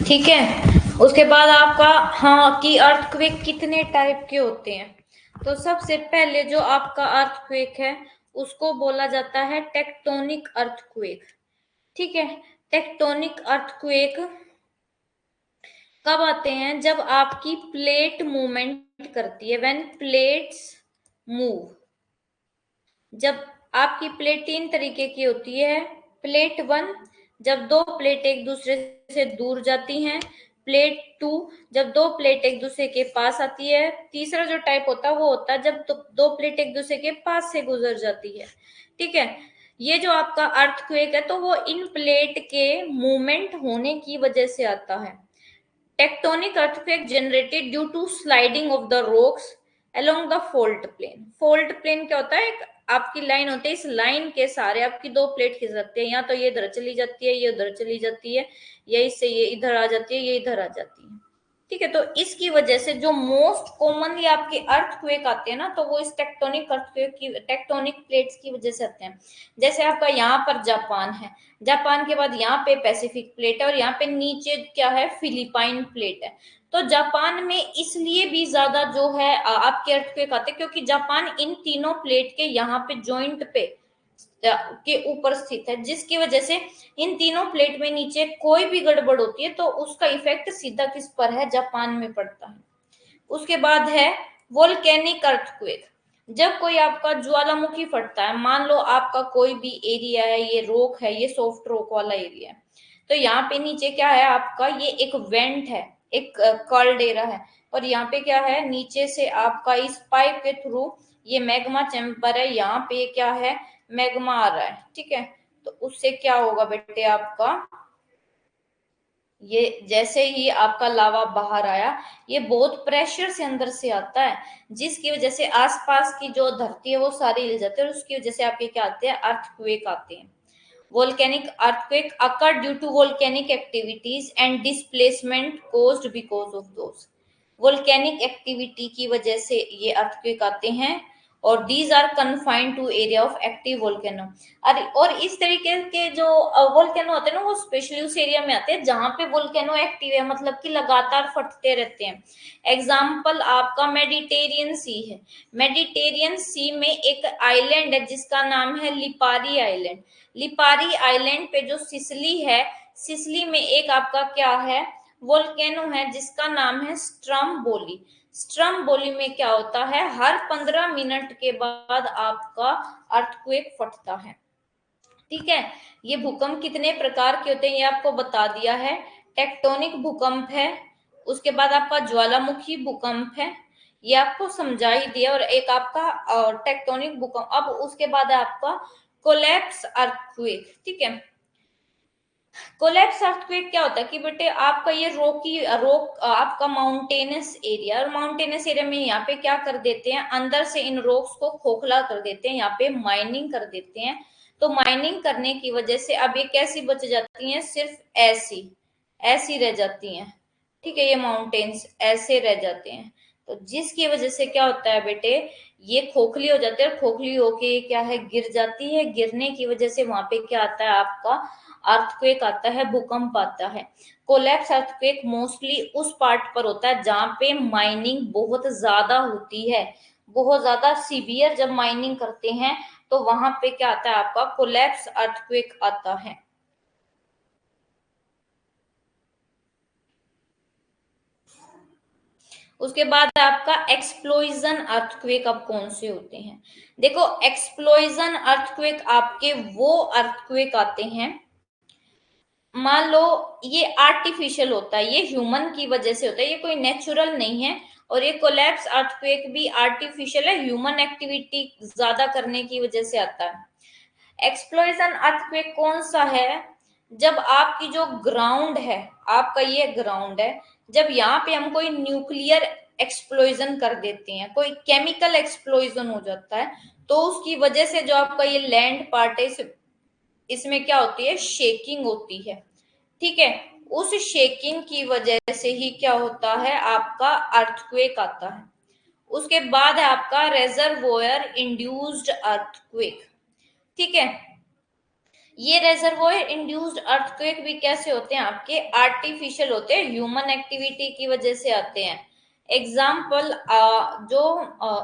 ठीक है। उसके बाद आपका, हाँ, कि अर्थक्वेक कितने टाइप के होते हैं। तो सबसे पहले जो आपका अर्थक्वेक है उसको बोला जाता है टेक्टोनिक अर्थक्वेक। ठीक है। टेक्टोनिक अर्थक्वेक कब आते हैं, जब आपकी प्लेट मूवमेंट करती है, व्हेन प्लेट्स मूव। जब आपकी प्लेट तीन तरीके की होती है। प्लेट वन, जब दो प्लेट एक दूसरे से दूर जाती हैं। प्लेट टू, जब दो प्लेट एक दूसरे के पास आती है। तीसरा जो टाइप होता है वो होता है जब दो प्लेट एक दूसरे के पास से गुजर जाती है। ठीक है। ये जो आपका अर्थक्वेक है तो वो इन प्लेट के मूवमेंट होने की वजह से आता है। Tectonic earthquake generated due to sliding of the rocks along the fault plane. Fault plane क्या होता है, एक आपकी लाइन होती है, इस लाइन के सारे आपकी दो प्लेट खिसकते हैं, या तो ये इधर चली जाती है, ये उधर चली जाती है, या इससे ये इधर आ जाती है, ये इधर आ जाती है। ठीक है। तो इसकी वजह से जो मोस्ट कॉमनली आपके अर्थक्वेक आते हैं ना, तो वो इस टेक्टोनिक अर्थक्वेक की, टेक्टोनिक प्लेट्स की वजह से आते हैं। जैसे आपका यहाँ पर जापान है, जापान के बाद यहाँ पे पैसिफिक प्लेट है, और यहाँ पे नीचे क्या है, फिलिपाइन प्लेट है। तो जापान में इसलिए भी ज्यादा जो है आपके अर्थक्वेक आते हैं, क्योंकि जापान इन तीनों प्लेट के यहाँ पे जॉइंट पे के ऊपर स्थित है, जिसकी वजह से इन तीनों प्लेट में नीचे कोई भी गड़बड़ होती है तो उसका इफेक्ट सीधा किस पर है, जापान में पड़ता है। उसके बाद है वोल्केनिक अर्थक्वेक। जब कोई आपका ज्वालामुखी फटता है, मान लो आपका कोई भी एरिया है, ये रॉक है, ये सॉफ्ट रॉक वाला एरिया है, तो यहाँ पे नीचे क्या है आपका, ये एक वेंट है, एक कॉल्डेरा है, और यहाँ पे क्या है, नीचे से आपका इस पाइप के थ्रू ये मैग्मा चैम्बर है, यहाँ पे क्या है, मैग्मा आ रहा है, ठीक है। तो उससे क्या होगा बेटे, आपका ये जैसे ही आपका लावा बाहर आया, ये बहुत प्रेशर से अंदर से आता है, जिसकी वजह से आसपास की जो धरती है वो सारी हिल जाती है, और उसकी वजह से आपके क्या आते हैं, अर्थक्वेक आते हैं। Volcanic earthquake occur due to volcanic activities and displacement caused because of those. Volcanic activity की वजह से ये earthquake आते हैं, और these are confined to area of active volcano। और इस तरीके के जो वोल्केनो होते हैं ना, वो स्पेशली उस एरिया में आते हैं जहां पे वोल्केनो एक्टिव है, मतलब कि लगातार फटते रहते हैं। एग्जाम्पल आपका मेडिटेरियन सी है। मेडिटेरियन सी में एक आइलैंड है जिसका नाम है लिपारी आइलैंड। लिपारी आइलैंड पे जो सिसिली है, सिसिली में एक आपका क्या है, वोल्केनो है जिसका नाम है स्ट्रम्बोली। स्ट्रम्बोली में क्या होता है, हर 15 मिनट के बाद आपका अर्थक्वेक फटता है, ठीक है। ये भूकंप कितने प्रकार के होते हैं ये आपको बता दिया है। टेक्टोनिक भूकंप है, उसके बाद आपका ज्वालामुखी भूकंप है, ये आपको समझा ही दिया, और एक आपका टेक्टोनिक भूकंप। अब उसके बाद है आपका कोलैप्स अर्थक्वेक, ठीक है। कोलैप्स अर्थक्वेक क्या होता है कि बेटे आपका ये रोक आपका माउंटेनस एरिया, और माउंटेनस एरिया में यहाँ पे क्या कर देते हैं, अंदर से इन रॉक्स को खोखला कर देते हैं, यहाँ पे माइनिंग कर देते हैं। तो माइनिंग करने की वजह से अब ये कैसी बच जाती हैं, सिर्फ ऐसी ऐसी रह जाती हैं, ठीक है। ये माउंटेन्स ऐसे रह जाते हैं, तो जिसकी वजह से क्या होता है बेटे, ये खोखली हो जाती है, और खोखली होके क्या है, गिर जाती है। गिरने की वजह से वहां पे क्या आता है, आपका अर्थक्वेक आता है, भूकंप आता है। कोलैप्स अर्थक्वेक मोस्टली उस पार्ट पर होता है जहां पे माइनिंग बहुत ज्यादा होती है, बहुत ज्यादा सीवियर जब माइनिंग करते हैं तो वहां पे क्या आता है, आपका कोलैप्स अर्थक्वेक आता है। उसके बाद आपका एक्सप्लोजन अर्थक्वेक अब कौन से होते हैं, देखो एक्सप्लोजन अर्थक्वेक आपके वो अर्थक्वेक आते हैं, मान लो ये आर्टिफिशियल होता है, ये ह्यूमन की वजह से होता है, ये कोई नेचुरल नहीं है। और ये कोलैप्स अर्थक्वेक भी आर्टिफिशियल है, ह्यूमन एक्टिविटी ज्यादा करने की वजह से आता है। एक्सप्लोजन अर्थक्वेक कौन सा है, जब आपकी जो ग्राउंड है, आपका ये ग्राउंड है, जब यहाँ पे हम कोई न्यूक्लियर एक्सप्लोजन कर देते हैं, कोई केमिकल एक्सप्लोजन हो जाता है, तो उसकी वजह से जो आपका ये लैंड पार्ट है, इसमें क्या होती है, शेकिंग होती है, ठीक है। उस शेकिंग की वजह से ही क्या होता है, आपका अर्थक्वेक आता है। उसके बाद है आपका रेजर्वोयर इंड्यूस्ड अर्थक्वेक, ठीक है। ये रेजर्वोयर इंड्यूस्ड अर्थक्वेक भी कैसे होते हैं, आपके आर्टिफिशियल होते हैं, ह्यूमन एक्टिविटी की वजह से आते हैं। एग्जाम्पल जो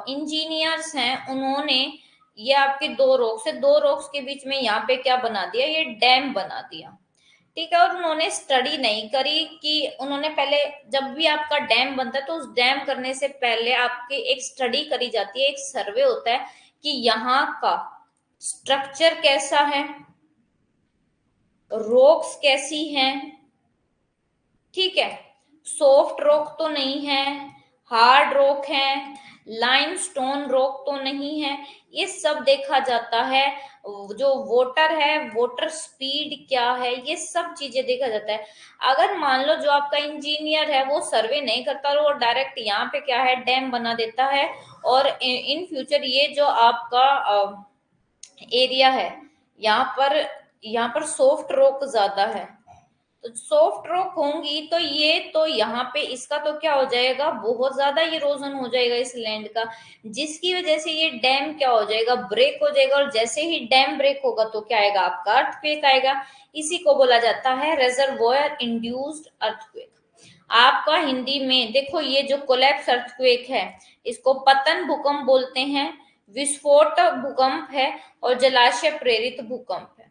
इंजीनियर्स हैं, उन्होंने ये आपके दो रॉक्स के बीच में यहाँ पे क्या बना दिया, ये डैम बना दिया, ठीक है। और उन्होंने स्टडी नहीं करी कि उन्होंने पहले, जब भी आपका डैम बनता है तो उस डैम करने से पहले आपके एक स्टडी करी जाती है, एक सर्वे होता है कि यहाँ का स्ट्रक्चर कैसा है, रॉक्स कैसी हैं, ठीक है, सॉफ्ट रॉक तो नहीं है, हार्ड रॉक है, लाइमस्टोन रॉक तो नहीं है, ये सब देखा जाता है। जो वाटर है, वाटर स्पीड क्या है, ये सब चीजें देखा जाता है। अगर मान लो जो आपका इंजीनियर है वो सर्वे नहीं करता और वो डायरेक्ट यहाँ पे क्या है, डैम बना देता है, और इन फ्यूचर ये जो आपका एरिया है, यहाँ पर सॉफ्ट रॉक ज्यादा है, तो सॉफ्ट रॉक होंगी तो ये तो यहाँ पे इसका तो क्या हो जाएगा, बहुत ज्यादा इरोजन हो जाएगा इस लैंड का, जिसकी वजह से ये डैम क्या हो जाएगा, ब्रेक हो जाएगा। और जैसे ही डैम ब्रेक होगा तो क्या आएगा, आपका अर्थक्वेक आएगा। इसी को बोला जाता है रेजर्वोयर इंड्यूस्ड अर्थक्वेक। आपका हिंदी में देखो, ये जो कोलैप्स अर्थक्वेक है इसको पतन भूकंप बोलते हैं, विस्फोट भूकंप है और जलाशय प्रेरित भूकंप है।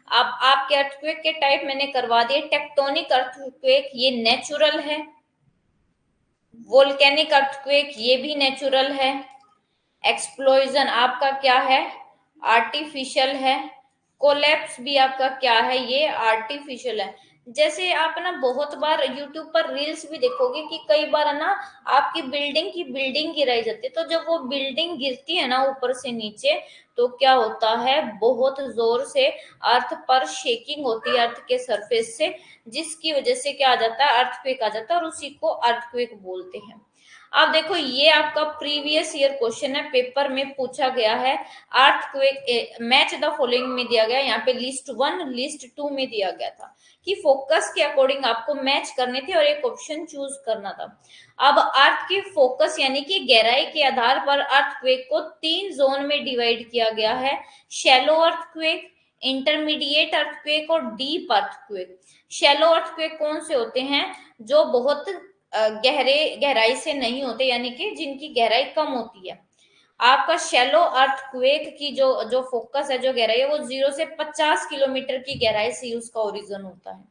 अब आपके अर्थक्वेक के टाइप मैंने करवा दिए। टेक्टोनिक अर्थक्वेक ये नेचुरल है, वोल्केनिक अर्थक्वेक ये भी नेचुरल है, एक्सप्लोजन आपका क्या है, आर्टिफिशियल है, कोलैप्स भी आपका क्या है, ये आर्टिफिशियल है। जैसे आप ना बहुत बार यूट्यूब पर रील्स भी देखोगे कि कई बार ना आपकी बिल्डिंग की बिल्डिंग गिराई जाती है, तो जब वो बिल्डिंग गिरती है ना ऊपर से नीचे, तो क्या होता है, बहुत जोर से अर्थ पर शेकिंग होती है, अर्थ के सरफेस से, जिसकी वजह से क्या आ जाता है, अर्थक्वेक आ जाता है, और उसी को अर्थक्वेक बोलते हैं। अब देखो ये आपका प्रीवियस ईयर क्वेश्चन है, पेपर में पूछा गया है। अर्थक्वेक मैच द फॉलोइंग में दिया गया, यहाँ पे लिस्ट 1 लिस्ट 2 में दिया गया था कि फोकस के अकॉर्डिंग आपको मैच करने थे और एक ऑप्शन चूज करना था। अब अर्थ के फोकस यानी कि गहराई के आधार पर अर्थक्वेक को 3 जोन में डिवाइड किया गया है, शैलो अर्थक्वेक, इंटरमीडिएट अर्थक्वेक और डीप अर्थक्वेक। शैलो अर्थक्वेक कौन से होते हैं, जो बहुत गहराई से नहीं होते, यानी कि जिनकी गहराई कम होती है। आपका शैलो अर्थक्वेक की जो जो फोकस है, जो गहराई है, वो 0 से 50 किलोमीटर की गहराई से उसका ओरिजिन होता है।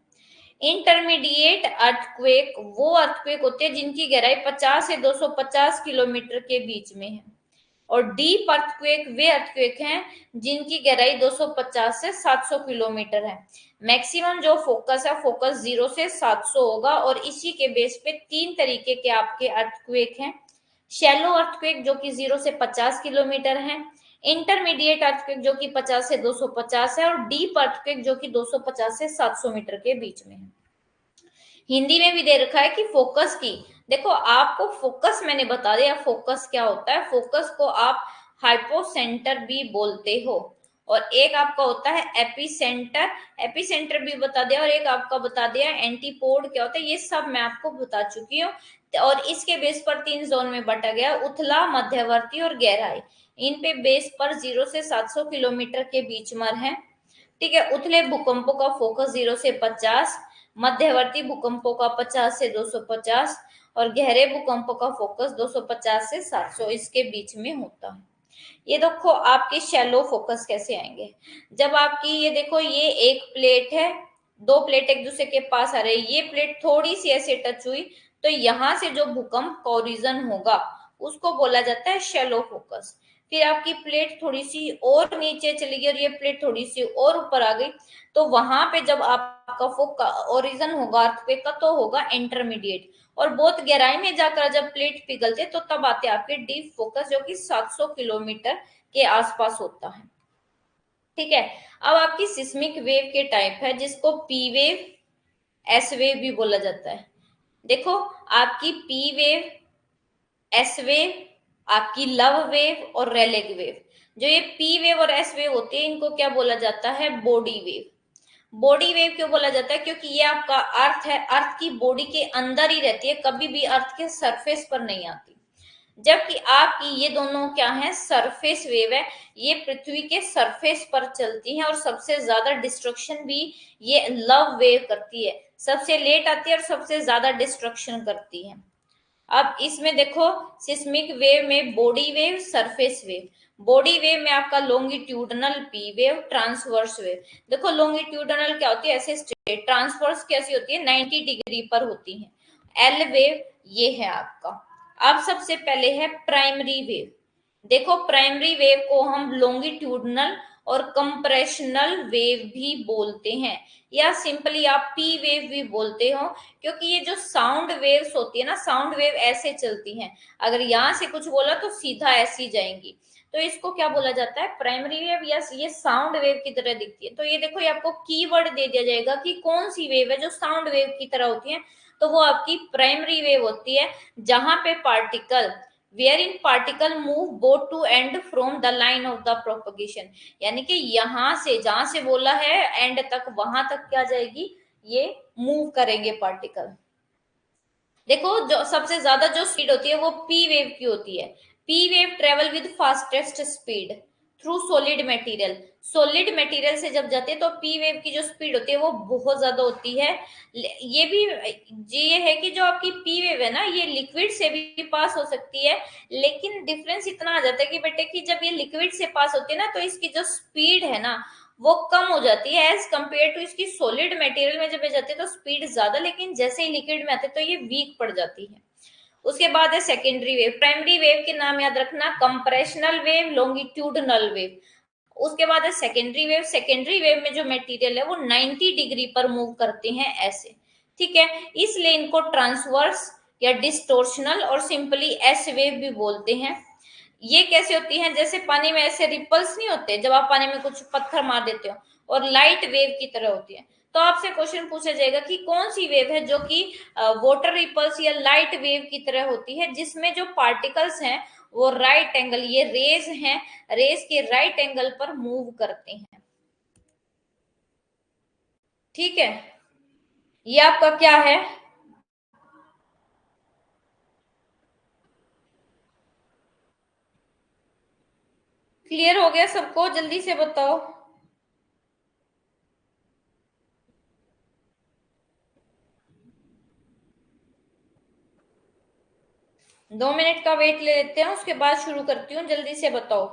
इंटरमीडिएट अर्थक्वेक वो अर्थक्वेक होते हैं जिनकी गहराई 50 से 250 किलोमीटर के बीच में है। और डीप अर्थक्वेक वे अर्थक्वेक हैं जिनकी गहराई 250 से 700 किलोमीटर है। मैक्सिमम जो फोकस है, फोकस 0 से 700 होगा, और इसी के बेस पे 3 तरीके के आपके अर्थक्वेक हैं। शैलो अर्थक्वेक जो कि 0 से 50 किलोमीटर है, इंटरमीडिएट अर्थक्वेक जो कि 50 से 250 है, और डीप अर्थक्वेक जो कि 250 से 700 मीटर के बीच में है। हिंदी में भी दे रखा है कि फोकस की, देखो आपको फोकस मैंने बता दिया, फोकस क्या होता है। फोकस को आप हाइपोसेंटर भी बोलते हो, और एक आपका होता है एपिसेंटर, एपिसेंटर भी बता दिया, और एक आपका बता दिया एंटीपोड क्या होता है, ये सब मैं आपको बता चुकी हूँ। और इसके बेस पर 3 जोन में बांटा गया, उथला, मध्यवर्ती और गहराई। इन पे बेस पर 0 से 700 किलोमीटर के बीच में है। ठीक है, उथले भूकंपों का फोकस 0 से 50, मध्यवर्ती भूकंपों का 50 से 250, और गहरे भूकंपों का फोकस 250 से 700 इसके बीच में होता है। ये देखो आपके शैलो फोकस कैसे आएंगे, जब आपकी ये देखो ये एक प्लेट है, 2 प्लेट एक दूसरे के पास आ रहे हैं, ये प्लेट थोड़ी सी ऐसे टच हुई, तो यहां से जो भूकंप का ओरिजिन होगा उसको बोला जाता है शैलो फोकस। फिर आपकी प्लेट थोड़ी सी और नीचे चली गई और ये प्लेट थोड़ी सी और ऊपर आ गई, तो वहां पे जब आपका फोकस ओरिजिन होगा अर्थक्वेक का, तो होगा इंटरमीडिएट। और बहुत गहराई में जाकर जब प्लेट पिघलते तो तब आते आपके डीप फोकस जो कि 700 किलोमीटर के आसपास होता है। ठीक है, अब आपकी सिस्मिक वेव के टाइप है, जिसको पी वेव, एस वेव भी बोला जाता है। देखो आपकी पी वेव, एस वेव, आपकी लव वेव और रेलेग वेव। जो ये पी वेव और एस वेव होती है, इनको क्या बोला जाता है, बॉडी वेव। बॉडी वेव क्यों बोला जाता है, क्योंकि ये आपका अर्थ है, अर्थ की बॉडी के अंदर ही रहती है, कभी भी अर्थ के सरफेस पर नहीं आती। जबकि आपकी ये दोनों क्या है, सरफेस वेव है, ये पृथ्वी के सरफेस पर चलती है, और सबसे ज्यादा डिस्ट्रक्शन भी ये लव वेव करती है, सबसे लेट आती है और सबसे ज्यादा डिस्ट्रक्शन करती है। अब इसमें देखो सिस्मिक वेव में body wave, surface wave. Body wave में आपका longitudinal P wave, transverse wave. देखो लॉन्गिट्यूडनल क्या होती है, ऐसे स्ट्रेट, ट्रांसवर्स कैसी होती है, 90 डिग्री पर होती है। एल वेव ये है आपका। अब सबसे पहले है प्राइमरी वेव। देखो प्राइमरी वेव को हम लॉन्गिट्यूडनल और कंप्रेशनल वेव भी बोलते हैं, या सिंपली आप पी वेव भी बोलते हो, क्योंकि ये जो साउंड वेव्स होती है ना, साउंड वेव ऐसे चलती हैं, अगर यहाँ से कुछ बोला तो सीधा ऐसी जाएंगी, तो इसको क्या बोला जाता है, प्राइमरी वेव, या ये साउंड वेव की तरह दिखती है। तो ये देखो ये आपको कीवर्ड दे दिया जाएगा कि कौन सी वेव है जो साउंड वेव की तरह होती है, तो वो आपकी प्राइमरी वेव होती है, जहां पे particle, wherein particle move both to and from the line of the propagation, यानी कि यहां से, जहां से बोला है एंड तक, वहां तक क्या जाएगी, ये मूव करेंगे पार्टिकल। देखो जो सबसे ज्यादा जो स्पीड होती है वो पी वेव की होती है। P wave travel with fastest speed through solid material. Solid material से जब जाती है तो पी वेव की जो स्पीड होती है वो बहुत ज्यादा होती है। ये भी ये है कि जो आपकी पी वेव है ना, ये लिक्विड से भी पास हो सकती है, लेकिन डिफरेंस इतना आ जाता है कि बेटे कि जब ये लिक्विड से पास होती है ना, तो इसकी जो स्पीड है ना वो कम हो जाती है एज कंपेयर टू इसकी सॉलिड मटेरियल में जब ये जाती है तो स्पीड ज्यादा, लेकिन जैसे ही लिक्विड में आते हैं तो ये वीक पड़ जाती है। उसके बाद है सेकेंडरी वेव। प्राइमरी वेव के नाम याद रखना, कंप्रेशनल वेव, लॉन्गिट्यूडनल वेव। उसके बाद है सेकेंडरी वेव। सेकेंडरी वेव में जो मटेरियल है वो 90 डिग्री पर मूव करते हैं ऐसे, ठीक है, इसलिए इनको ट्रांसवर्स या डिस्टोर्शनल और सिंपली एस वेव भी बोलते हैं। ये कैसे होती हैं, जैसे पानी में ऐसे रिपल्स नहीं होते जब आप पानी में कुछ पत्थर मार देते हो, और लाइट वेव की तरह होती है। तो आपसे क्वेश्चन पूछा जाएगा कि कौन सी वेव है जो कि वाटर रिपल्स या लाइट वेव की तरह होती है, जिसमें जो पार्टिकल्स हैं वो राइट एंगल, ये रेज हैं, रेज के राइट एंगल पर मूव करते हैं। ठीक है, ये आपका क्या है? क्लियर हो गया सबको? जल्दी से बताओ। 2 मिनट का वेट ले लेते हैं, उसके बाद शुरू करती हूँ, जल्दी से बताओ।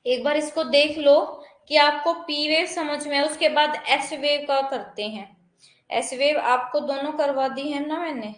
एक बार इसको देख लो कि आपको पी वेव समझ में है, उसके बाद एस वेव का करते हैं। एस वेव आपको दोनों करवा दी है ना मैंने।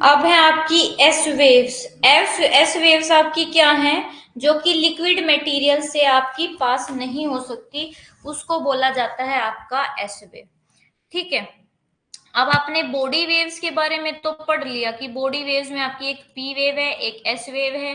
अब है आपकी एस वेव्स। एस वेव्स आपकी क्या हैं, जो कि लिक्विड मटेरियल से आपकी पास नहीं हो सकती, उसको बोला जाता है आपका एस वेव। ठीक है, अब आपने बॉडी वेव्स के बारे में तो पढ़ लिया कि बॉडी वेव्स में आपकी एक पी वेव है, एक एस वेव है।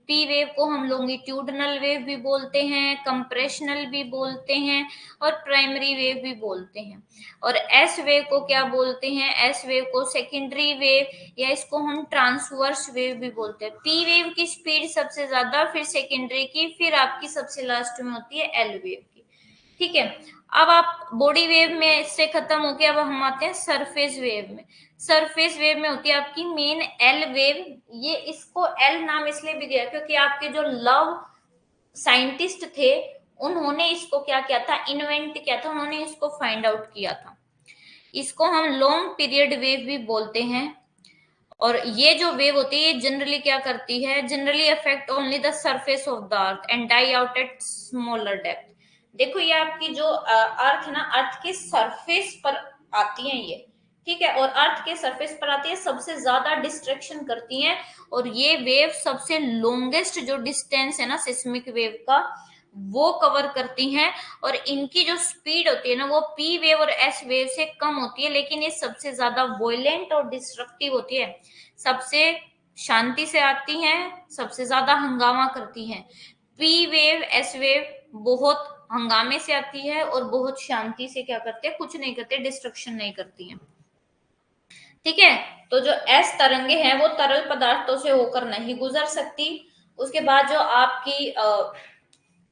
पी वेव को हम लॉन्गिट्यूडनल वेव भी बोलते हैं, कंप्रेशनल भी बोलते हैं और प्राइमरी वेव भी बोलते हैं। और एस वेव को क्या बोलते हैं? एस वेव को सेकेंडरी वेव या इसको हम ट्रांसवर्स वेव भी बोलते हैं। पी वेव की स्पीड सबसे ज्यादा, फिर सेकेंडरी की, फिर आपकी सबसे लास्ट में होती है एल वेव की। ठीक है, अब आप बॉडी वेव में इससे खत्म हो गया, अब हम आते हैं सरफेस वेव में। सरफेस वेव में होती है आपकी मेन एल वेव। ये इसको एल नाम इसलिए भी दिया क्योंकि आपके जो लव साइंटिस्ट थे उन्होंने इसको क्या किया था, इन्वेंट किया था, उन्होंने इसको फाइंड आउट किया था। इसको हम लॉन्ग पीरियड वेव भी बोलते हैं। और ये जो वेव होती है ये जनरली क्या करती है, generally affect only the surface of the earth and die out at smaller depth. देखो ये आपकी जो अर्थ है ना, अर्थ के सरफेस पर आती है ये, ठीक है, और अर्थ के सरफेस पर आती है, सबसे ज्यादा डिस्ट्रक्शन करती हैं। और ये वेव सबसे लॉन्गेस्ट जो डिस्टेंस है ना सिस्मिक वेव का, वो कवर करती हैं। और इनकी जो स्पीड होती है ना वो पी वेव और एस वेव से कम होती है, लेकिन ये सबसे ज्यादा वॉयलेंट और डिस्ट्रक्टिव होती है। सबसे शांति से आती हैं, सबसे ज्यादा हंगामा करती हैं। पी वेव एस वेव बहुत हंगामे से आती है और बहुत शांति से क्या करते हैं, कुछ नहीं करते, डिस्ट्रक्शन नहीं करती हैं। ठीक है, तो जो एस तरंगे हैं वो तरल पदार्थों से होकर नहीं गुजर सकती। उसके बाद जो आपकी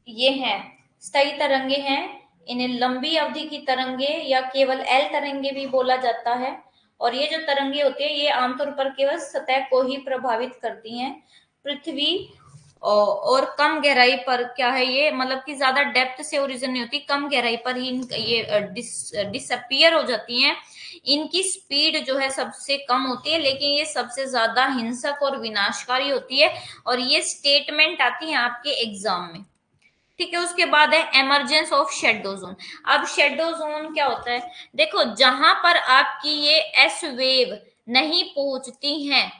ये हैं स्थायी तरंगे हैं, इन्हें लंबी अवधि की तरंगे या केवल एल तरंगे भी बोला जाता है। और ये जो तरंगे होती है ये आमतौर पर केवल सतह को ही प्रभावित करती हैं। पृथ्वी और कम गहराई पर क्या है, ये मतलब कि ज्यादा डेप्थ से ओरिजिन नहीं होती, कम गहराई पर ही ये डिसअपियर हो जाती हैं। इनकी स्पीड जो है सबसे कम होती है, लेकिन ये सबसे ज्यादा हिंसक और विनाशकारी होती है। और ये स्टेटमेंट आती है आपके एग्जाम में। ठीक है, उसके बाद है एमरजेंस ऑफ शेडो जोन। अब शेडो जोन क्या होता है, देखो जहां पर आपकी ये एस वेव नहीं पहुंचती हैं,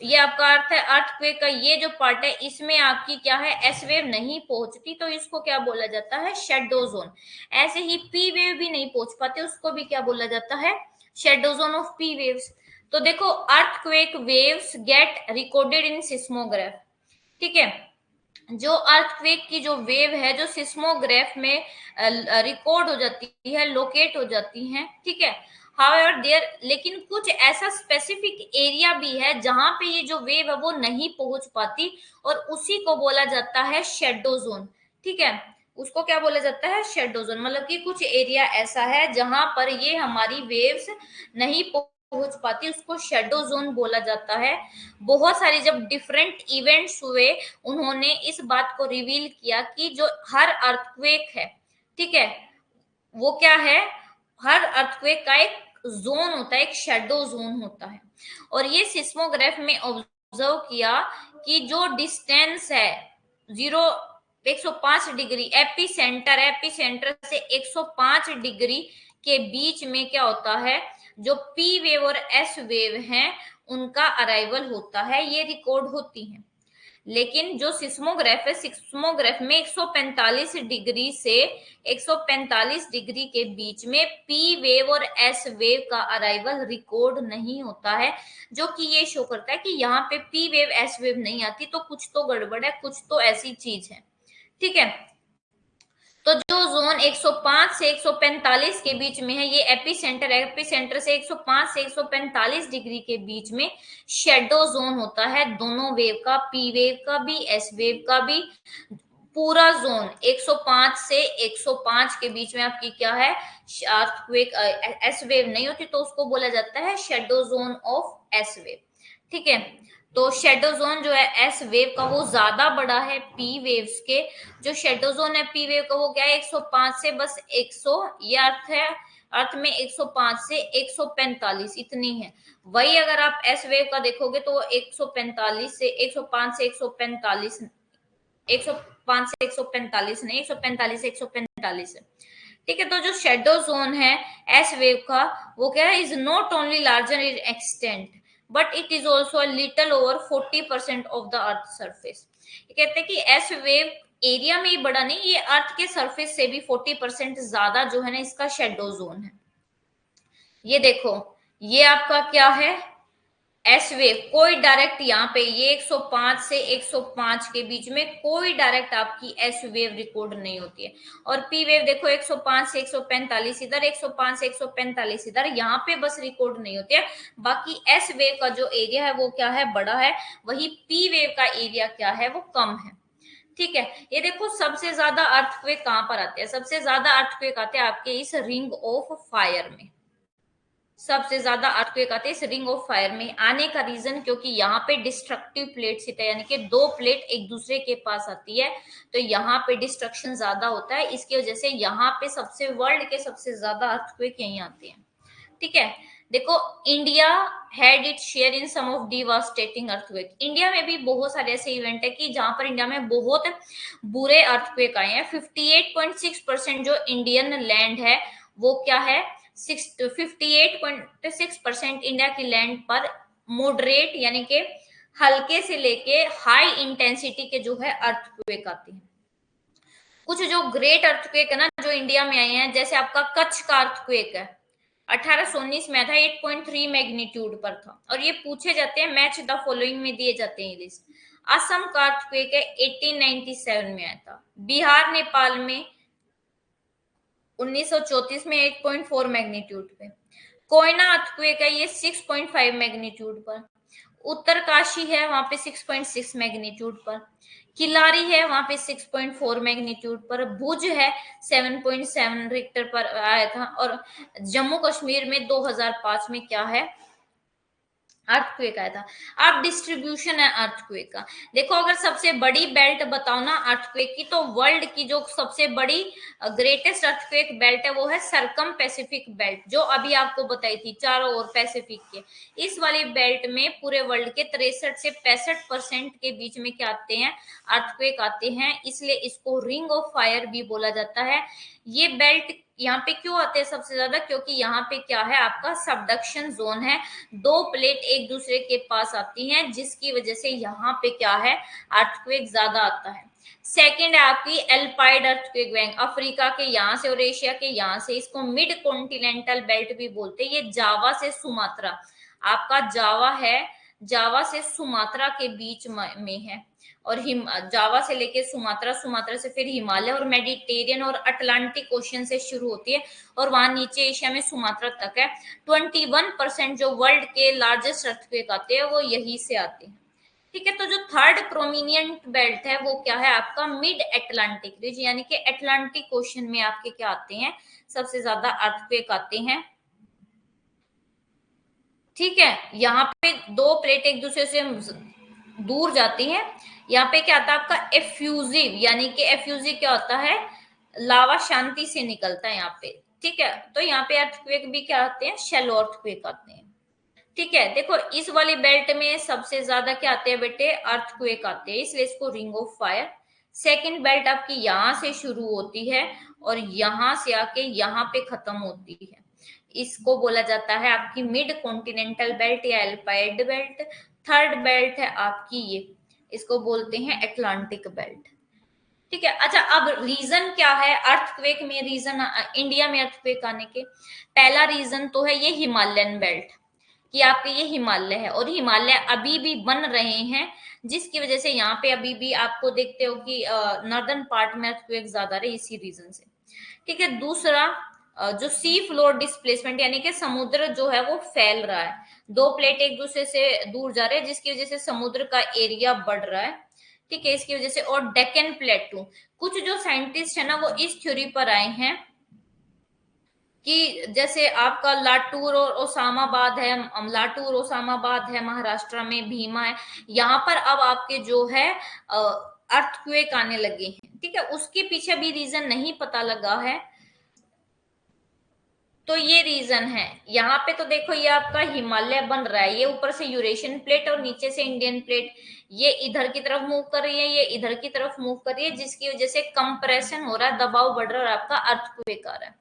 ये आपका अर्थ है अर्थक्वेक का ये जो पार्ट है इसमें आपकी क्या है, एस वेव नहीं पहुंचती, तो इसको क्या बोला जाता है, शेडो जोन। ऐसे ही पी वेव भी नहीं पहुंच पाते, उसको भी क्या बोला जाता है, shadow zone of P waves. तो देखो earthquake waves get recorded in seismograph. ठीक है, जो अर्थक्वेक की जो वेव है जो सिस्मोग्राफ में रिकॉर्ड हो जाती है, लोकेट हो जाती है, ठीक है। हाउएवर देयर, लेकिन कुछ ऐसा स्पेसिफिक एरिया भी है जहां पे ये जो वेव है वो नहीं पहुंच पाती, और उसी को बोला जाता है शेडो जोन। ठीक है, उसको क्या बोला जाता है, शेडो जोन। मतलब कि कुछ एरिया ऐसा है जहां पर ये हमारी वेव्स नहीं पहुंच पाती, उसको शेडो जोन बोला जाता है। बहुत सारी जब डिफरेंट इवेंट्स हुए, उन्होंने इस बात को रिवील किया कि जो हर अर्थक्वेक है, ठीक है, वो क्या है, हर अर्थक्वेक का एक जोन होता है, एक शेडो जोन होता है। और ये सिस्मोग्राफ में ऑब्जर्व किया कि जो डिस्टेंस है 105 डिग्री एपी सेंटर से 105 डिग्री के बीच में क्या होता है, जो पी वेव और एस वेव हैं उनका अराइवल होता है, ये रिकॉर्ड होती है। लेकिन जो सिस्मोग्राफ है, सिस्मोग्राफ में 145 डिग्री से 145 डिग्री के बीच में पी वेव और एस वेव का अराइवल रिकॉर्ड नहीं होता है, जो कि ये शो करता है कि यहाँ पे पी वेव एस वेव नहीं आती, तो कुछ तो गड़बड़ है, कुछ तो ऐसी चीज है। ठीक है, तो जो जोन 105 से 145 के बीच में है, ये एपी सेंटर से 105 से 145 डिग्री के बीच में शेडो जोन होता है, दोनों वेव का, पी वेव का भी एस वेव का भी। पूरा जोन 105 से 105 के बीच में आपकी क्या है, अर्थक्वेक एस वेव नहीं होती, तो उसको बोला जाता है shadow zone of S wave. ठीक है, तो शेडो जोन जो है एस वेव का वो ज्यादा बड़ा है पी वेव्स के। जो शेडो जोन है पी वेव का वो क्या है, 105 से बस 100, ये अर्थ है, अर्थ में 105 से 145 इतनी है। वही अगर आप एस वेव का देखोगे तो वो 145 से 105 से 145, 105 से 145 नहीं, 145 से 145 है। ठीक है, तो जो शेडो जोन है एस वेव का वो क्या है, is not only larger in extent but it is also little over 40% of the earth surface. कहते हैं कि एस वेव एरिया में ही बड़ा नहीं, ये अर्थ के सरफेस से भी 40% ज्यादा जो है ना इसका शेडो जोन है। ये देखो, ये आपका क्या है, एस वेव। कोई डायरेक्ट यहाँ पे ये 105 से 105 के बीच में कोई डायरेक्ट आपकी एस वेव रिकॉर्ड नहीं होती है। और पी वेव देखो 105 से 145 इधर, 105 से 145 इधर, यहाँ पे बस रिकॉर्ड नहीं होती है। बाकी एस वेव का जो एरिया है वो क्या है, बड़ा है। वही पी वेव का एरिया क्या है, वो कम है। ठीक है, ये देखो सबसे ज्यादा अर्थक्वेक कहां पर आते हैं, सबसे ज्यादा अर्थक्वेक आते हैं आपके इस रिंग ऑफ फायर में। सबसे ज्यादा अर्थक्वेक आते हैं इस रिंग ऑफ फायर में। आने का रीजन क्योंकि यहाँ पे डिस्ट्रक्टिव प्लेट्स होता है, यानी कि दो प्लेट एक दूसरे के पास आती है, तो यहाँ पे डिस्ट्रक्शन ज्यादा होता है। इसकी वजह से यहाँ पे सबसे वर्ल्ड के सबसे ज्यादा अर्थक्वेक यहीं आते हैं। ठीक है, देखो India had it share in some of devastating earthquake. India में भी बहुत सारे ऐसे इवेंट है कि जहां पर इंडिया में बहुत बुरे अर्थक्वेक आए हैं। 58.6% जो इंडियन लैंड है वो क्या है, 58.6% इंडिया की लैंड पर मॉडरेट यानी कि हल्के से लेके हाई इंटेंसिटी के जो है अर्थक्वेक आते हैं। कुछ जो ग्रेट अर्थक्वेक है ना जो इंडिया में आए हैं, जैसे आपका कच्छ का अर्थक्वेक है 1819 में था, 8.3 मैग्नीट्यूड पर था। और ये पूछे जाते हैं, मैच द फॉलोइंग में दिए जाते हैं लिस्ट। असम का अर्थक्वेक है 1897 में आया था। बिहार नेपाल में 1934 में 8.4 मैग्नीट्यूड पे। कोयना अर्थक्वेक है ये 6.5 मैग्नीट्यूड पर। उत्तरकाशी है वहां पे 6.6 मैग्नीट्यूड पर। किलारी है वहां पे 6.4 मैग्नीट्यूड पर। भुज है 7.7 रिक्टर पर आया था। और जम्मू कश्मीर में 2005 में क्या है, अर्थक्वेक आया था। अब डिस्ट्रीब्यूशन है अर्थक्वेक का। देखो अगर सबसे बड़ी बेल्ट बताओ ना अर्थक्वेक की, तो वर्ल्ड की जो सबसे बड़ी ग्रेटेस्ट अर्थक्वेक बेल्ट है वो है सरकम पैसिफिक बेल्ट, जो अभी आपको बताई थी चारों ओर पैसिफिक के। इस वाली बेल्ट में पूरे वर्ल्ड के 63 से 65% के बीच में क्या आते हैं, अर्थक्वेक आते हैं। इसलिए इसको रिंग ऑफ फायर भी बोला जाता है। ये बेल्ट यहाँ पे क्यों आते हैं सबसे ज्यादा, क्योंकि यहाँ पे क्या है आपका सबडक्शन जोन है, दो प्लेट एक दूसरे के पास आती हैं, जिसकी वजह से यहाँ पे क्या है अर्थक्वेक ज्यादा आता है। सेकंड है आपकी एल्पाइड अर्थक्वेक बैंक, अफ्रीका के यहाँ से और एशिया के यहाँ से। इसको मिड कॉन्टिनेंटल बेल्ट भी बोलते हैं। ये जावा से सुमात्रा, आपका जावा है, जावा से सुमात्रा के बीच में है। और जावा से लेके सुमात्रा, सुमात्रा से फिर हिमालय और मेडिटेरियन और अटलांटिक ओशियन से शुरू होती है, और वहां नीचे एशिया में सुमात्रा तक है। 21% जो वर्ल्ड के लार्जेस्ट अर्थक्वेक आते हैं वो यही से आते हैं। ठीक है, तो जो थर्ड प्रोमिनियंट बेल्ट है वो क्या है आपका मिड एटलांटिक रीजन, यानी कि अटलांटिक ओशन में आपके क्या आते हैं, सबसे ज्यादा अर्थक्वेक आते हैं। ठीक है, यहाँ पे दो प्लेट एक दूसरे से दूर जाती हैं। यहाँ पे क्या आता है आपका एफ्यूजिव, यानी कि एफ्यूजिव क्या होता है, लावा शांति से निकलता है यहाँ पे। ठीक है, तो यहाँ पे अर्थक्वेक भी क्या आते हैं, शैलो अर्थक्वेक आते हैं। ठीक है, देखो इस वाली बेल्ट में सबसे ज्यादा क्या आते हैं बेटे, अर्थक्वेक आते हैं, इसलिए इसको ring of fire. Second belt आपकी यहां से शुरू होती है और यहां से आके यहाँ पे खत्म होती है, इसको बोला जाता है आपकी मिड कॉन्टिनेंटल बेल्ट या एल्पाइड बेल्ट। थर्ड बेल्ट है आपकी ये, इसको बोलते हैं एटलांटिक बेल्ट। ठीक है, अच्छा अब रीजन क्या है अर्थक्वेक में, रीजन इंडिया में अर्थक्वेक आने के, पहला रीजन तो है ये हिमालयन बेल्ट, कि आपके ये हिमालय है और हिमालय अभी भी बन रहे हैं, जिसकी वजह से यहाँ पे अभी भी आपको देखते हो कि नॉर्दर्न पार्ट में अर्थक्वेक ज्यादा रहे, इसी रीजन से। ठीक है, दूसरा जो सी फ्लोर डिस्प्लेसमेंट, यानी कि समुद्र जो है वो फैल रहा है, दो प्लेट एक दूसरे से दूर जा रहे हैं, जिसकी वजह से समुद्र का एरिया बढ़ रहा है। ठीक है, इसकी वजह से। और डेक्कन प्लेटू, कुछ जो साइंटिस्ट है ना वो इस थ्योरी पर आए हैं कि जैसे आपका लाटूर और ओसामाबाद है, लाटूर ओसामाबाद है महाराष्ट्र में, भीमा है, यहाँ पर अब आपके जो है अर्थक्वेक आने लगे हैं। ठीक है, उसके पीछे भी रीजन नहीं पता लगा है, तो ये रीजन है। यहाँ पे तो देखो ये आपका हिमालय बन रहा है, ये ऊपर से यूरेशियन प्लेट और नीचे से इंडियन प्लेट, ये इधर की तरफ मूव कर रही है, ये इधर की तरफ मूव कर रही है, जिसकी वजह से कंप्रेशन हो रहा है, दबाव बढ़ रहा है और आपका अर्थक्वेक आ रहा है।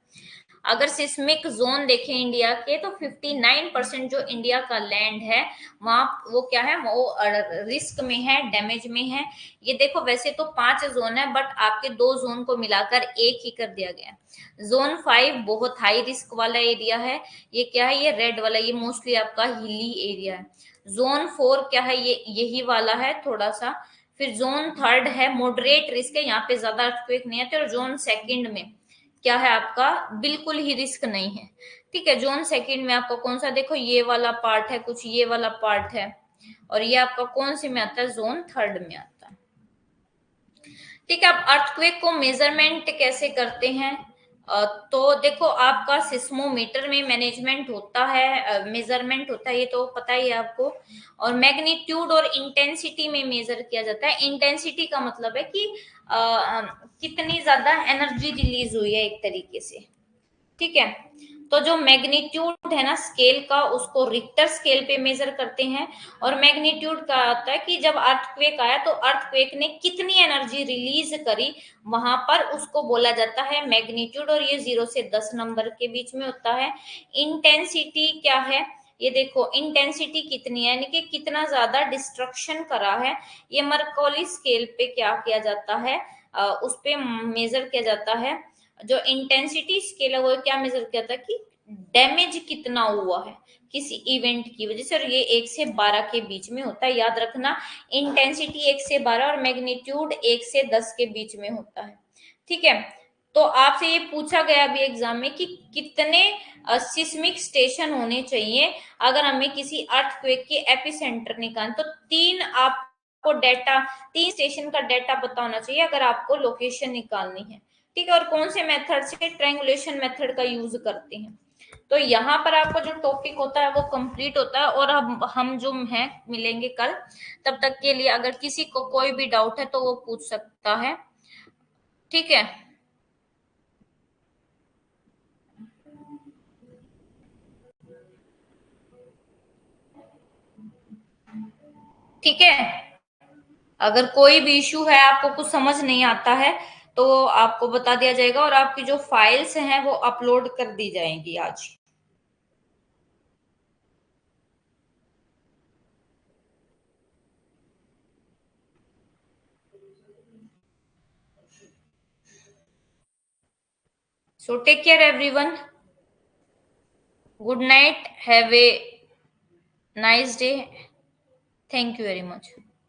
अगर सिस्मिक जोन देखें इंडिया के तो 59% जो इंडिया का लैंड है वहां वो क्या है, वो रिस्क में है, डैमेज में है। ये देखो वैसे तो 5 जोन है बट आपके 2 जोन को मिलाकर एक ही कर दिया गया। जोन 5 बहुत हाई रिस्क वाला एरिया है, ये क्या है, ये रेड वाला, ये मोस्टली आपका हिली एरिया है। जोन 4 क्या है, ये यही वाला है थोड़ा सा। फिर जोन 3 है मॉडरेट रिस्क है, यहाँ पे ज्यादा अर्थक्वेक नहीं आते। और जोन 2 में क्या है आपका, बिल्कुल ही रिस्क नहीं है। ठीक है, जोन 2 में आपका कौन सा, देखो ये वाला पार्ट है, कुछ ये वाला पार्ट है। और ये आपका कौन से में आता है, जोन 3 में आता है। ठीक है, अब अर्थक्वेक को मेजरमेंट कैसे करते हैं, तो देखो आपका सिस्मोमीटर में मैनेजमेंट होता है, मेजरमेंट होता है, ये तो पता ही है आपको। और मैग्नीट्यूड और इंटेंसिटी में मेजर किया जाता है। इंटेंसिटी का मतलब है कि कितनी ज्यादा एनर्जी रिलीज हुई है एक तरीके से। ठीक है, तो जो मैग्नीट्यूड है ना स्केल का, उसको रिक्टर स्केल पे मेजर करते हैं। और मैग्नीट्यूड का आता है कि जब अर्थक्वेक आया तो अर्थक्वेक ने कितनी एनर्जी रिलीज करी, वहां पर उसको बोला जाता है मैग्नीट्यूड। और ये 0 से 10 नंबर के बीच में होता है। इंटेंसिटी क्या है, ये देखो इंटेंसिटी कितनी है, यानी कि कितना ज्यादा डिस्ट्रक्शन करा है, ये मर्कौली स्केल पे क्या किया जाता है, उस पे मेजर किया जाता है। जो इंटेंसिटी स्केल है वो क्या मेजर किया था कि डैमेज कितना हुआ है किसी इवेंट की वजह से। और ये 1 से 12 के बीच में होता है, याद रखना। इंटेंसिटी 1 से 12 और मैग्नीट्यूड 1 से 10 के बीच में होता है। ठीक है, तो आपसे ये पूछा गया अभी एग्जाम में कि कितने सिस्मिक स्टेशन होने चाहिए अगर हमें किसी अर्थक्वेक के एपिसेंटर निकालना, तो 3 आपको डेटा, 3 स्टेशन का डेटा पता होना चाहिए अगर आपको लोकेशन निकालनी है। ठीक है, और कौन से मेथड से, ट्रायंगुलेशन मेथड का यूज करते हैं। तो यहाँ पर आपका जो टॉपिक होता है वो कंप्लीट होता है। और अब हम जो हैं मिलेंगे कल, तब तक के लिए अगर किसी को कोई भी डाउट है तो वो पूछ सकता है। ठीक है, ठीक है, अगर कोई भी इश्यू है, आपको कुछ समझ नहीं आता है तो आपको बता दिया जाएगा। और आपकी जो फाइल्स हैं वो अपलोड कर दी जाएंगी आज। So take care everyone, good night, have a nice day, thank you very much.